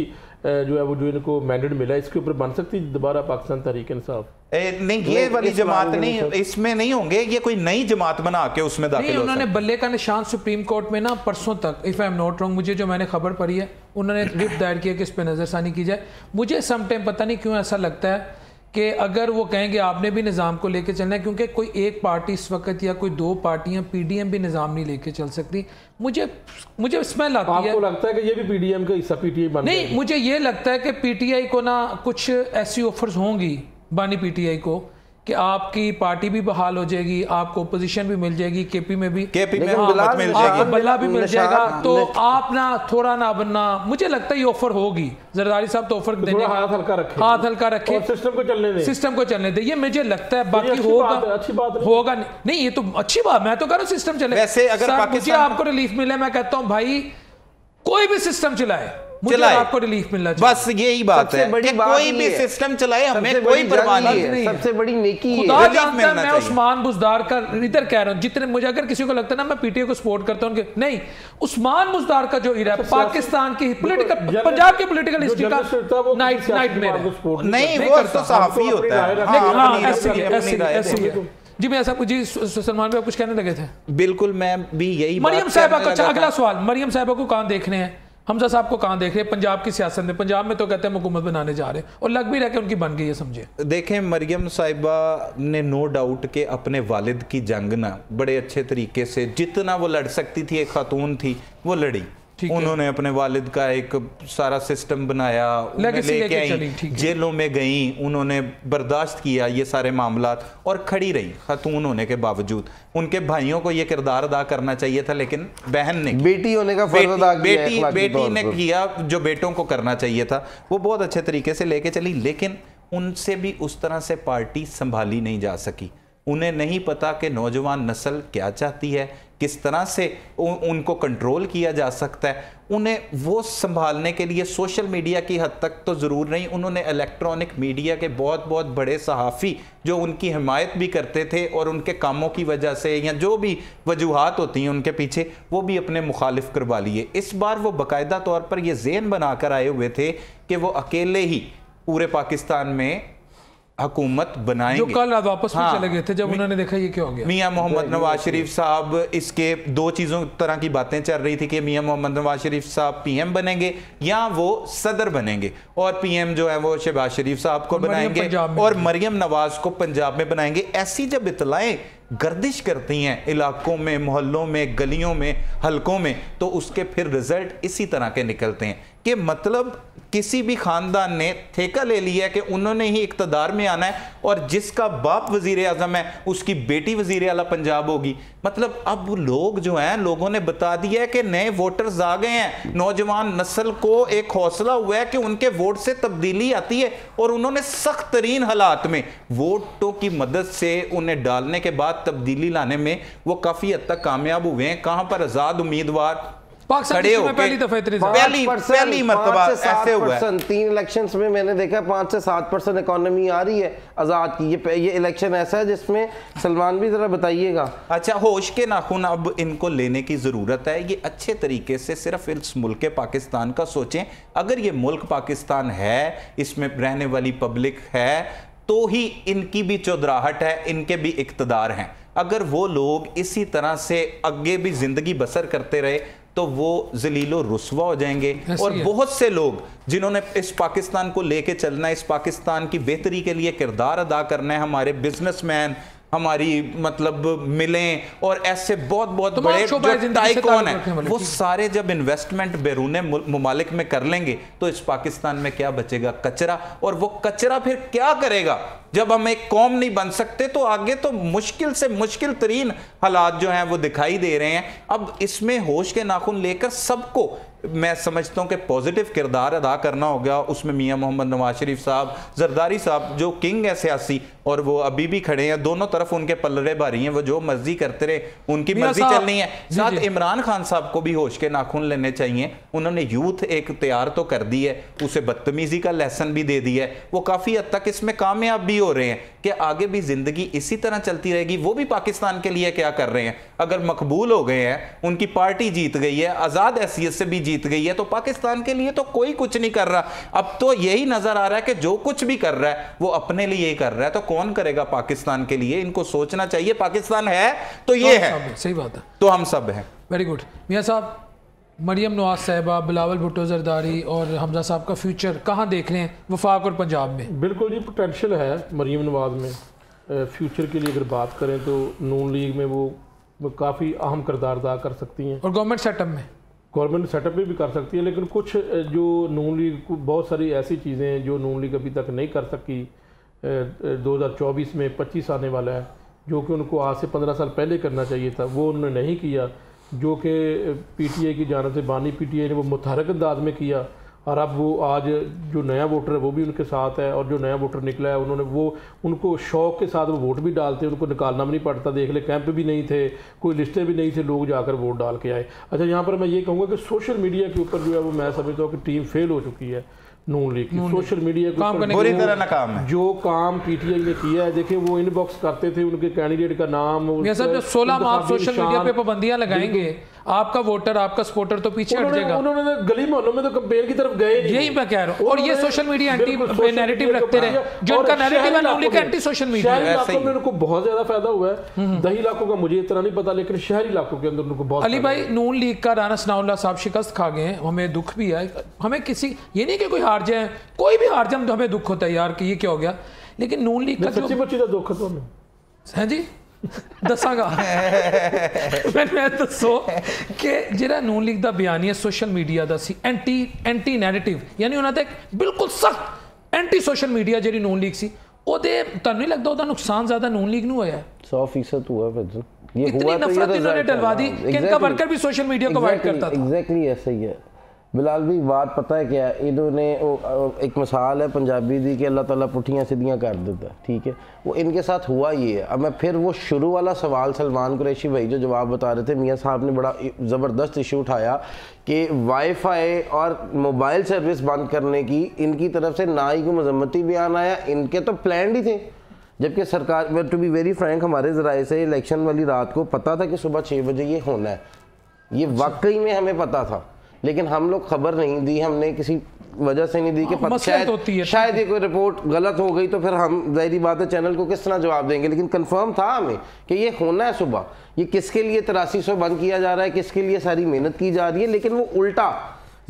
जो है वो जो इनको मैंडेट मिला इसके ऊपर बन सकती है दोबारा पाकिस्तान तहरीक इंसाफ? नहीं ये वाली जमात नहीं, इसमें नहीं होंगे, ये कोई नई जमात बना के उसमें दाखिल नहीं। उन्होंने बल्ले का निशान सुप्रीम कोर्ट में ना परसों तक, if I am not wrong, मुझे जो मैंने खबर पढ़ी है, उन्होंने रिट दायर किया कि इस पर नजरसानी की जाए। मुझे सम टाइम पता नहीं क्यों ऐसा लगता है कि अगर वो कहेंगे आपने भी निज़ाम को लेके चलना है, क्योंकि कोई एक पार्टी इस वक्त या कोई 2 पार्टियां पीडीएम भी निज़ाम नहीं लेके चल सकती। मुझे स्मेल आती है। आपको लगता है कि ये भी पीडीएम का हिस्सा पीटीआई बन नहीं, मुझे ये लगता है कि पीटीआई को ना कुछ ऐसी ऑफर्स होंगी बानी पीटीआई को कि आपकी पार्टी भी बहाल हो जाएगी, आपको पोजीशन भी मिल जाएगी, केपी में बल्ला भी मिल जाएगा, तो आप ना थोड़ा ना बनना, मुझे लगता है ये ऑफर होगी। जरदारी साहब तो ऑफर देंगे, हाथ हल्का रखे, सिस्टम को चलने दे, ये मुझे लगता है। बाकी होगा, अच्छी बात होगा नहीं, ये तो अच्छी बात, मैं तो कह रहा हूँ सिस्टम चले। वैसे अगर मुझे आपको रिलीफ मिले, मैं कहता हूँ भाई कोई भी सिस्टम चलाए, मुझे आपको रिलीफ मिलना चाहिए, बस यही बात है कि कोई भी सिस्टम चलाए, हमें कोई परवाह नहीं है। सबसे बड़ी नेकी है खुदा जानता है, मैं उस्मान बुज़दार का इधर कह रहा हूं, जितने मुझे अगर किसी को लगता है ना मैं पीटीआई को सपोर्ट करता हूं, नहीं, उस्मान बुज़दार का जो इरा है पाकिस्तान की पॉलिटिकल, पंजाब की पॉलिटिकल हिस्ट्री का नाइटमेयर नहीं, वो तो सहाफी होता है। जी मैं ऐसा जी सलमान भाई कुछ कहने लगे थे? बिल्कुल, मैं भी यही मरियम साहिबा का अगला सवाल, मरियम साहिबा को कहां देख रहे हैं, हमजा साहब को कहां देख रहे हैं पंजाब की सियासत में? पंजाब में तो कहते हैं हुकूमत बनाने जा रहे हैं, और लग भी रहा कि उनकी बन गई है, समझे। देखें, मरियम साहिबा ने नो डाउट के अपने वालिद की जंग ना बड़े अच्छे तरीके से, जितना वो लड़ सकती थी, एक खातून थी, वो लड़ी। उन्होंने अपने वालिद का एक सारा सिस्टम बनाया, लेके आई, जेलों में गई, उन्होंने बर्दाश्त किया ये सारे मामलात और खड़ी रही खातून होने के बावजूद। उनके भाइयों को ये किरदार अदा करना चाहिए था, लेकिन बहन ने, बेटी होने का फर्ज अदा किया, बेटी ने किया जो बेटों को करना चाहिए था, वो बहुत अच्छे तरीके से लेके चली। लेकिन उनसे भी उस तरह से पार्टी संभाली नहीं जा सकी। उन्हें नहीं पता कि नौजवान नस्ल क्या चाहती है, किस तरह से उनको कंट्रोल किया जा सकता है। उन्हें वो संभालने के लिए सोशल मीडिया की हद तक तो ज़रूर नहीं, उन्होंने इलेक्ट्रॉनिक मीडिया के बहुत बहुत बड़े सहाफ़ी जो उनकी हिमायत भी करते थे और उनके कामों की वजह से या जो भी वजूहात होती हैं उनके पीछे, वो भी अपने मुखालिफ करवा लिए। इस बार वो बाकायदा तौर पर ये ज़हन बनाकर आए हुए थे कि वो अकेले ही पूरे पाकिस्तान में हुकूमत बनाएंगे। जो कल वापस भी चले गए थे जब उन्होंने देखा ये क्या हो गया। मियां मोहम्मद नवाज शरीफ साहब, इसके दो चीज़ों तरह की बातें चल रही थी कि मियां मोहम्मद नवाज शरीफ साहब पीएम बनेंगे या वो सदर बनेंगे, और पीएम जो है वो शहबाज शरीफ साहब को बनाएंगे और मरियम नवाज को पंजाब में बनाएंगे। ऐसी जब इतलाएं गर्दिश करती हैं इलाकों में, मोहल्लों में, गलियों में, हलकों में, तो उसके फिर रिजल्ट इसी तरह के निकलते हैं कि मतलब किसी भी खानदान ने ठेका ले लिया कि उन्होंने ही इक़्तिदार में आना है और जिसका बाप वजीर आज़म है उसकी बेटी वजीर आला पंजाब होगी। मतलब अब लोग जो हैं, लोगों ने बता दिया है कि नए वोटर्स आ गए हैं, नौजवान नस्ल को एक हौसला हुआ है कि उनके वोट से तब्दीली आती है और उन्होंने सख्त तरीन हालात में वोटों की मदद से उन्हें डालने के बाद तब्दीली लाने में वो काफ़ी हद तक कामयाब हुए हैं। कहाँ पर आज़ाद उम्मीदवार खड़े हो, पहली मर्तबा ऐसे हुआ है। 3 इलेक्शंस में मैंने देखा 5 से 7% इकोनॉमी आ रही है आज़ाद की। ये इलेक्शन ऐसा है जिसमें सलमान भी जरा बताइएगा। अच्छा, होश के नाखून अब इनको लेने की ज़रूरत है। ये अच्छे तरीके से सिर्फ इस मुल्क पाकिस्तान का सोचें। अगर ये मुल्क पाकिस्तान है, इसमें रहने वाली पब्लिक है, तो ही इनकी भी चौधराहट है, इनके भी इक़्तिदार हैं। अगर वो लोग इसी तरह से आगे भी ज़िंदगी बसर करते रहे तो वो जलीलो रुस्वा हो जाएंगे। और बहुत से लोग जिन्होंने इस पाकिस्तान को लेके चलना है, इस पाकिस्तान की बेहतरी के लिए किरदार अदा करना है, हमारे बिजनेसमैन, हमारी मतलब मिलें और ऐसे बहुत बहुत बड़े जो टाइकॉन है, वो सारे जब इन्वेस्टमेंट बैरून मुमालिक में कर लेंगे तो इस पाकिस्तान में क्या बचेगा? कचरा। और वो कचरा फिर क्या करेगा? जब हम एक कौम नहीं बन सकते तो आगे तो मुश्किल से मुश्किल तरीन हालात जो हैं वो दिखाई दे रहे हैं। अब इसमें होश के नाखून लेकर सबको मैं समझता हूं कि पॉजिटिव किरदार अदा करना होगा। उसमें मियां मोहम्मद नवाज शरीफ साहब, जरदारी साहब जो किंग है सियासी, और वो अभी भी खड़े हैं, दोनों तरफ उनके पल्ले भारी हैं, वो जो मर्जी करते रहे, उनकी मर्जी चलनी है। साथ इमरान खान साहब को भी होश के नाखून लेने चाहिए। उन्होंने यूथ एक तैयार तो कर दी है, उसे बदतमीजी का लेसन भी दे दिया है, वो काफी हद तक इसमें कामयाब भी हो रहे हैं कि आगे भी जिंदगी इसी तरह चलती रहेगी। वो भी पाकिस्तान के लिए क्या कर रहे हैं? अगर मकबूल हो गए हैं, उनकी पार्टी जीत गई है, आजाद हैसियत से भी जीत गई है, तो पाकिस्तान के लिए तो कोई कुछ नहीं कर रहा। अब तो यही नजर आ रहा है कि जो कुछ भी कर रहा है वो अपने लिए ही कर रहा है, तो कौन करेगा पाकिस्तान के लिए? इनको सोचना चाहिए। पाकिस्तान है तो ये है, सही बात है, तो हम सब हैं। Very good. मियां साहब, मरियम नवाज साहिबा, बिलावल भुट्टो जरदारी और हमजा साहब का फ्यूचर कहाँ देख रहे हैं वफाक और पंजाब में? बिल्कुल जी, पोटेंशियल है मरियम नवाज में। फ्यूचर के लिए अगर बात करें तो नून लीग में वो काफ़ी अहम किरदार अदा कर सकती हैं, और गवर्नमेंट सेटअप में भी कर सकती है। लेकिन कुछ जो नून लीग को बहुत सारी ऐसी चीज़ें हैं जो नून लीग अभी तक नहीं कर सकी, 2024 में 25 आने वाला है, जो कि उनको आज से 15 साल पहले करना चाहिए था, वो उन्होंने नहीं किया। जो कि पीटीआई की जानिब से बानी पीटीआई ने वो मुतहरक अंदाज में किया, और अब वो आज जो नया वोटर है वो भी उनके साथ है, और जो नया वोटर निकला है उन्होंने वो उनको शौक़ के साथ वो वोट भी डालते हैं, उनको निकालना भी नहीं पड़ता। देख ले, कैंप भी नहीं थे, कोई लिस्टें भी नहीं थे, लोग जाकर वोट डाल के आए। अच्छा, यहाँ पर मैं ये कहूँगा कि सोशल मीडिया के ऊपर जो है वो मैं समझता हूँ कि टीम फेल हो चुकी है नून लीग की। सोशल मीडिया के बुरी तरह नाकाम है। जो काम पीटीआई ने किया है, देखिए वो इनबॉक्स करते थे उनके कैंडिडेट का नाम। 16 माह आप सोशल मीडिया पे पाबंदियां लगाएंगे, आपका वोटर, आपका सपोर्टर तो पीछे हट जाएगा। उन्होंने गली मोहल्लों में तो कैंपेन की तरफ गए नहीं, यही मैं कह रहा हूं। और ये सोशल मीडिया एंटी नैरेटिव रखते रहे, जो उनका नैरेटिव है नून लीग का एंटी सोशल मीडिया। शहरी इलाकों में उनको बहुत ज्यादा फायदा हुआ है, दही इलाकों का मुझे इतना नहीं पता, लेकिन शहरी इलाकों के अंदर उनको बहुत। अली भाई, नून लीग का राना सनाउल्लाह साहब शिकस्त खा गए हैं, हमें दुख भी है। हमें किसी ये नहीं कि कोई हार जाए, कोई भी हार जाए तो हमें दुख होता है यार कि ये क्या हो गया, लेकिन नून लीग का सच्ची बच्ची का दुख है जी दसागा मैं दसो कि जिहड़ा नून लीग दा बयानिया सोशल मीडिया दा सी एंटी नैरेटिव, यानी उन्होंने एक बिल्कुल सख्त एंटी सोशल मीडिया जिहड़ी नून लीग सी, ओदे तुहानूं नहीं लगदा ओदा नुकसान ज्यादा नून लीग नूं होया है? 100% हुआ फिर ये इतनी नफरत इन्होंने डलवा दी कि इनका वर्कर भी सोशल मीडिया को अवॉइड करता था। एग्जैक्टली ऐसा ही है। बिलाल भी बात पता है क्या, इन्होंने एक मिसाल है पंजाबी दी कि अल्लाह ताला पुठियाँ सीधियाँ कर देता है, ठीक है, वो इनके साथ हुआ ये है। अब मैं फिर वो शुरू वाला सवाल सलमान कुरैशी भाई जो जवाब बता रहे थे, मियाँ साहब ने बड़ा ज़बरदस्त इशू उठाया कि वाईफाई और मोबाइल सर्विस बंद करने की इनकी तरफ से ना ही कोई मजम्मती बयान आया, इनके तो प्लान ही थे, जबकि सरकार, टू बी वेरी फ्रैंक, हमारे ज़राए से इलेक्शन वाली रात को पता था कि सुबह 6 बजे ये होना है, ये वाकई में हमें पता था, लेकिन हम लोग खबर नहीं दी, हमने किसी वजह से नहीं दी कि शायद ये कोई रिपोर्ट गलत हो गई, तो फिर हम ज़ाहिरी बात है चैनल को किस तरह जवाब देंगे, लेकिन कंफर्म था हमें कि ये होना है सुबह। ये किसके लिए 8300 बंद किया जा रहा है, किसके लिए सारी मेहनत की जा रही है, लेकिन वो उल्टा,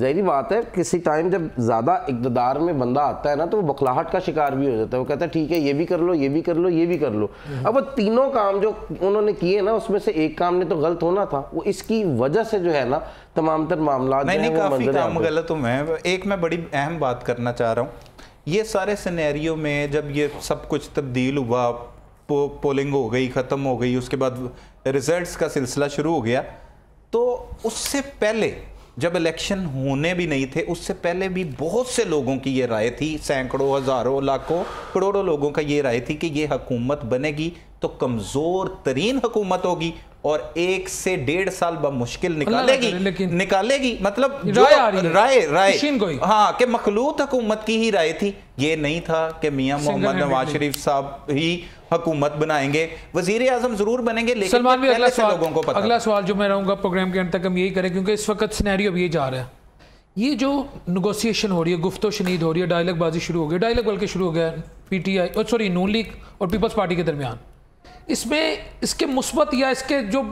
ज़ाहिरी बात है किसी टाइम जब ज़्यादा इक़्तिदार में बंदा आता है ना तो वो बखलाहट का शिकार भी हो जाता है, वो कहता है ठीक है ये भी कर लो, ये भी कर लो, ये भी कर लो। अब वो तीनों काम जो उन्होंने किए ना उसमें से एक काम ने तो गलत होना था, वो इसकी वजह से जो है ना तमाम तर मामला नहीं काफ़ी काम गलत हुए हैं। एक मैं बड़ी अहम बात करना चाह रहा हूँ, ये सारे सिनेरियो में जब ये सब कुछ तब्दील हुआ, पोलिंग हो गई, ख़त्म हो गई, उसके बाद रिजल्ट्स का सिलसिला शुरू हो गया, तो उससे पहले जब इलेक्शन होने भी नहीं थे उससे पहले भी बहुत से लोगों की ये राय थी, सैकड़ों, हज़ारों, लाखों, करोड़ों लोगों का ये राय थी कि ये हुकूमत बनेगी तो कमज़ोर तरीन हुकूमत होगी और 1 से 1.5 साल मुश्किल निकालेगी मतलब राय हाँ कि मखलूत हुकूमत की ही राय थी। ये नहीं था कि मियां मोहम्मद नवाज शरीफ साहब ही हुकूमत बनाएंगे, वजीर आजम जरूर बनेंगे, लेकिन सलमान भी अगला सवाल जो मैं रहूंगा प्रोग्राम के अंत तक हम यही करें, क्योंकि इस वक्त सिनेरियो अब ये जा रहा है, ये जो नेगोशिएशन हो रही है, गुफ्तो शनीद हो रही है, डायलॉग बाजी शुरू हो गई, डायलॉग बल्कि शुरू हो गया पीटीआई और सॉरी नून लीग और पीपल्स पार्टी के दरमियान, इसमें इसके मुस्बत या इसके जो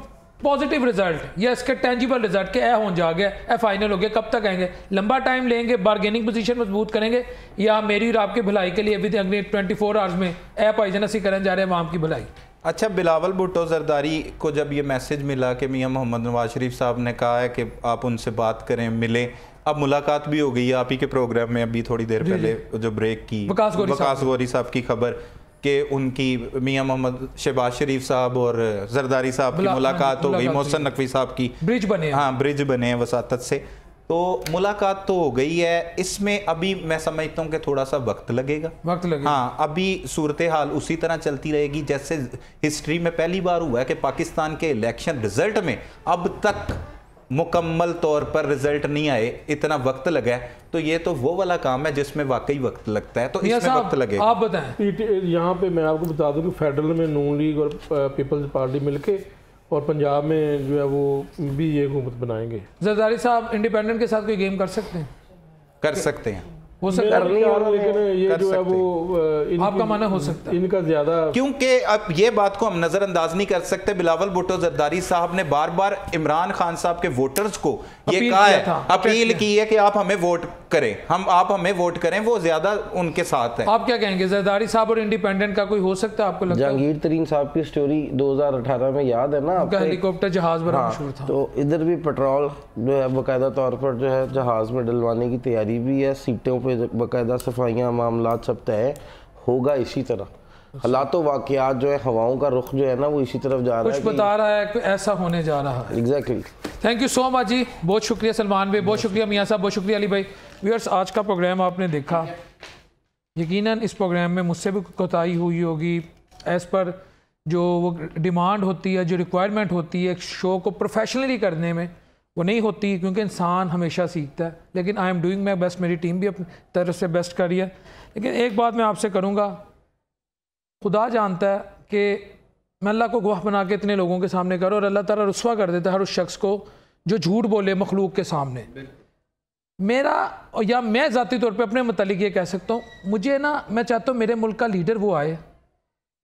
पॉजिटिव रिजल्ट या इसके टेंजिबल रिजल्ट के हो जा गया, ए फाइनल हो गया, कब तक आएंगे, लंबा टाइम लेंगे, बार्गेनिंग पोजीशन मजबूत करेंगे, या मेरी और आपकी भलाई के लिए अभी अगले 24 आवर्स में ए पाइजनसी करने जा रहे हैं आवाम की भलाई। अच्छा, बिलावल भुट्टो जरदारी को जब ये मैसेज मिला कि मियां मोहम्मद नवाज शरीफ साहब ने कहा है कि आप उनसे बात करें, मिलें, अब मुलाकात भी हो गई है आप ही के प्रोग्राम में अभी थोड़ी देर पहले जो ब्रेक की वकास गौरी साहब की खबर कि उनकी मियां मोहम्मद शहबाज शरीफ साहब और जरदारी साहब की मुलाकात हो गई, मोहसिन नकवी साहब की ब्रिज बने हैं वसातत से, तो मुलाकात तो हो गई है, इसमें अभी मैं समझता हूँ कि थोड़ा सा वक्त लगेगा। हाँ, अभी सूरत हाल उसी तरह चलती रहेगी जैसे हिस्ट्री में पहली बार हुआ है कि पाकिस्तान के इलेक्शन रिजल्ट में अब तक मुकम्मल तौर पर रिजल्ट नहीं आए, इतना वक्त लगा है, तो ये तो वो वाला काम है जिसमें वाकई वक्त लगता है, तो इसमें वक्त लगेगा। आप बताएं। यहाँ पे मैं आपको बता दूं कि फेडरल में नून लीग और पीपल्स पार्टी मिलके और पंजाब में जो है वो भी ये हुकूमत बनाएंगे। जरदारी साहब इंडिपेंडेंट के साथ कोई गेम कर सकते हैं? कर सकते हैं, हो सकता है, लेकिन ये जो है वो आपका माना हो सकता है इनका ज्यादा, क्योंकि अब ये बात को हम नजरअंदाज नहीं कर सकते। बिलावल भुट्टो जरदारी साहब ने बार बार इमरान खान साहब के वोटर्स को ये कहा है, अपील की है कि आप हमें वोट करें, आप हमें वोट करें, वो ज्यादा उनके साथ है। आप क्या कहेंगे, जरदारी साहब और इंडिपेंडेंट का कोई हो सकता है आपको लगता है? जहांगीर तरीन साहब की स्टोरी 2018 में याद है ना, आपका हेलीकॉप्टर जहाज बड़ा मशहूर था, तो इधर भी पेट्रोल जो है बाकायदा तौर पर जो है जहाज में डलवाने की तैयारी भी है, सीटों पे बाकायदा सफाइयाँ, मामला सब तय होगा। इसी तरह हालात वाक़यात जो है, हवाओं का रुख जो है ना वो इसी तरफ जा रहा है, कुछ बता रहा है कि ऐसा होने जा रहा है। Exactly. Thank you so much जी, बहुत शुक्रिया सलमान भाई, बहुत शुक्रिया मियाँ साहब, बहुत शुक्रिया अली भाई। व्यूअर्स, आज का प्रोग्राम आपने देखा, यकीनन इस प्रोग्राम में मुझसे भी कोताही हुई होगी, एज़ पर जो वो डिमांड होती है, जो रिक्वायरमेंट होती है एक शो को प्रोफेशनली करने में, वो नहीं होती, क्योंकि इंसान हमेशा सीखता है, लेकिन I am doing my best, मेरी टीम भी अपनी तरफ से बेस्ट कर रही है। लेकिन एक बात मैं आपसे करूँगा, खुदा जानता है कि मैं अल्लाह को गवाह बना के इतने लोगों के सामने करूँ और अल्लाह ताला रुस्वा कर देता है हर उस शख्स को जो झूठ बोले मखलूक के सामने। मेरा या मैं ज़ाती तौर पे अपने मुतालिक ये कह सकता हूँ, मुझे ना, मैं चाहता हूँ मेरे मुल्क का लीडर वो आए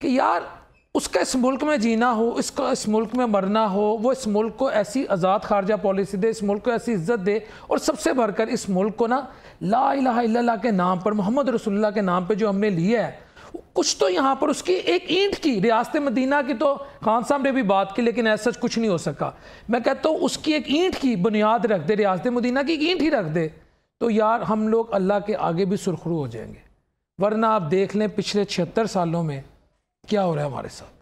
कि यार उसका इस मुल्क में जीना हो, इसका इस मुल्क में मरना हो, वो इस मुल्क को ऐसी आज़ाद खारजा पॉलिसी दे, इस मुल्क को ऐसी इज्जत दे, और सबसे बढ़कर इस मुल्क को ना ला इलाहा इल्लल्लाह के नाम पर, मोहम्मद रसूलुल्लाह के नाम पर जो हमने लिया है, कुछ तो यहाँ पर उसकी एक ईंट की, रियासत मदीना की तो खान साहब ने भी बात की, लेकिन ऐसा कुछ नहीं हो सका। मैं कहता हूँ उसकी एक ईंट की बुनियाद रख दे, रियासत मदीना की एक ईंट ही रख दे, तो यार हम लोग अल्लाह के आगे भी सुरखरू हो जाएंगे। वरना आप देख लें पिछले 76 सालों में क्या हो रहा है हमारे साथ,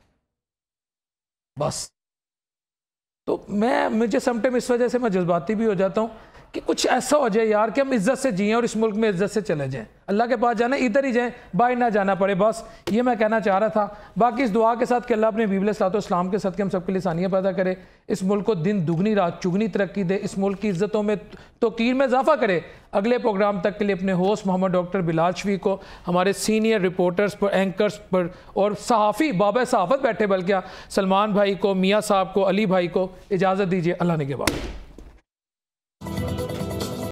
बस। तो मुझे समटाइम इस वजह से मैं जज्बाती भी हो जाता हूँ कि कुछ ऐसा हो जाए यार कि हम इज्जत से जिएं और इस मुल्क में इज्जत से चले जाएं, अल्लाह के पास जाना इधर ही जाएं, बाहर ना जाना पड़े। बस ये मैं कहना चाह रहा था। बाकी इस दुआ के साथ कि अल्लाह अपने बीबी अलैहिस्सलाम के साथ के हम सबके लिए आसानियाँ पैदा करे, इस मुल्क को दिन दुगनी रात चुगनी तरक्की दे, इस मुल्क की इज्जतों में तौकीर में इजाफा करे। अगले प्रोग्राम तक के लिए अपने होस्ट मोहम्मद डॉक्टर बिलाल शफीक को, हमारे सीनियर रिपोर्टर्स पर, एंकर्स पर और सहाफ़ी बाबा सहाफ़त बैठे बल्कि सलमान भाई को, मियाँ साहब को, अली भाई को इजाज़त दीजिए। अल्लाह ने के बाद।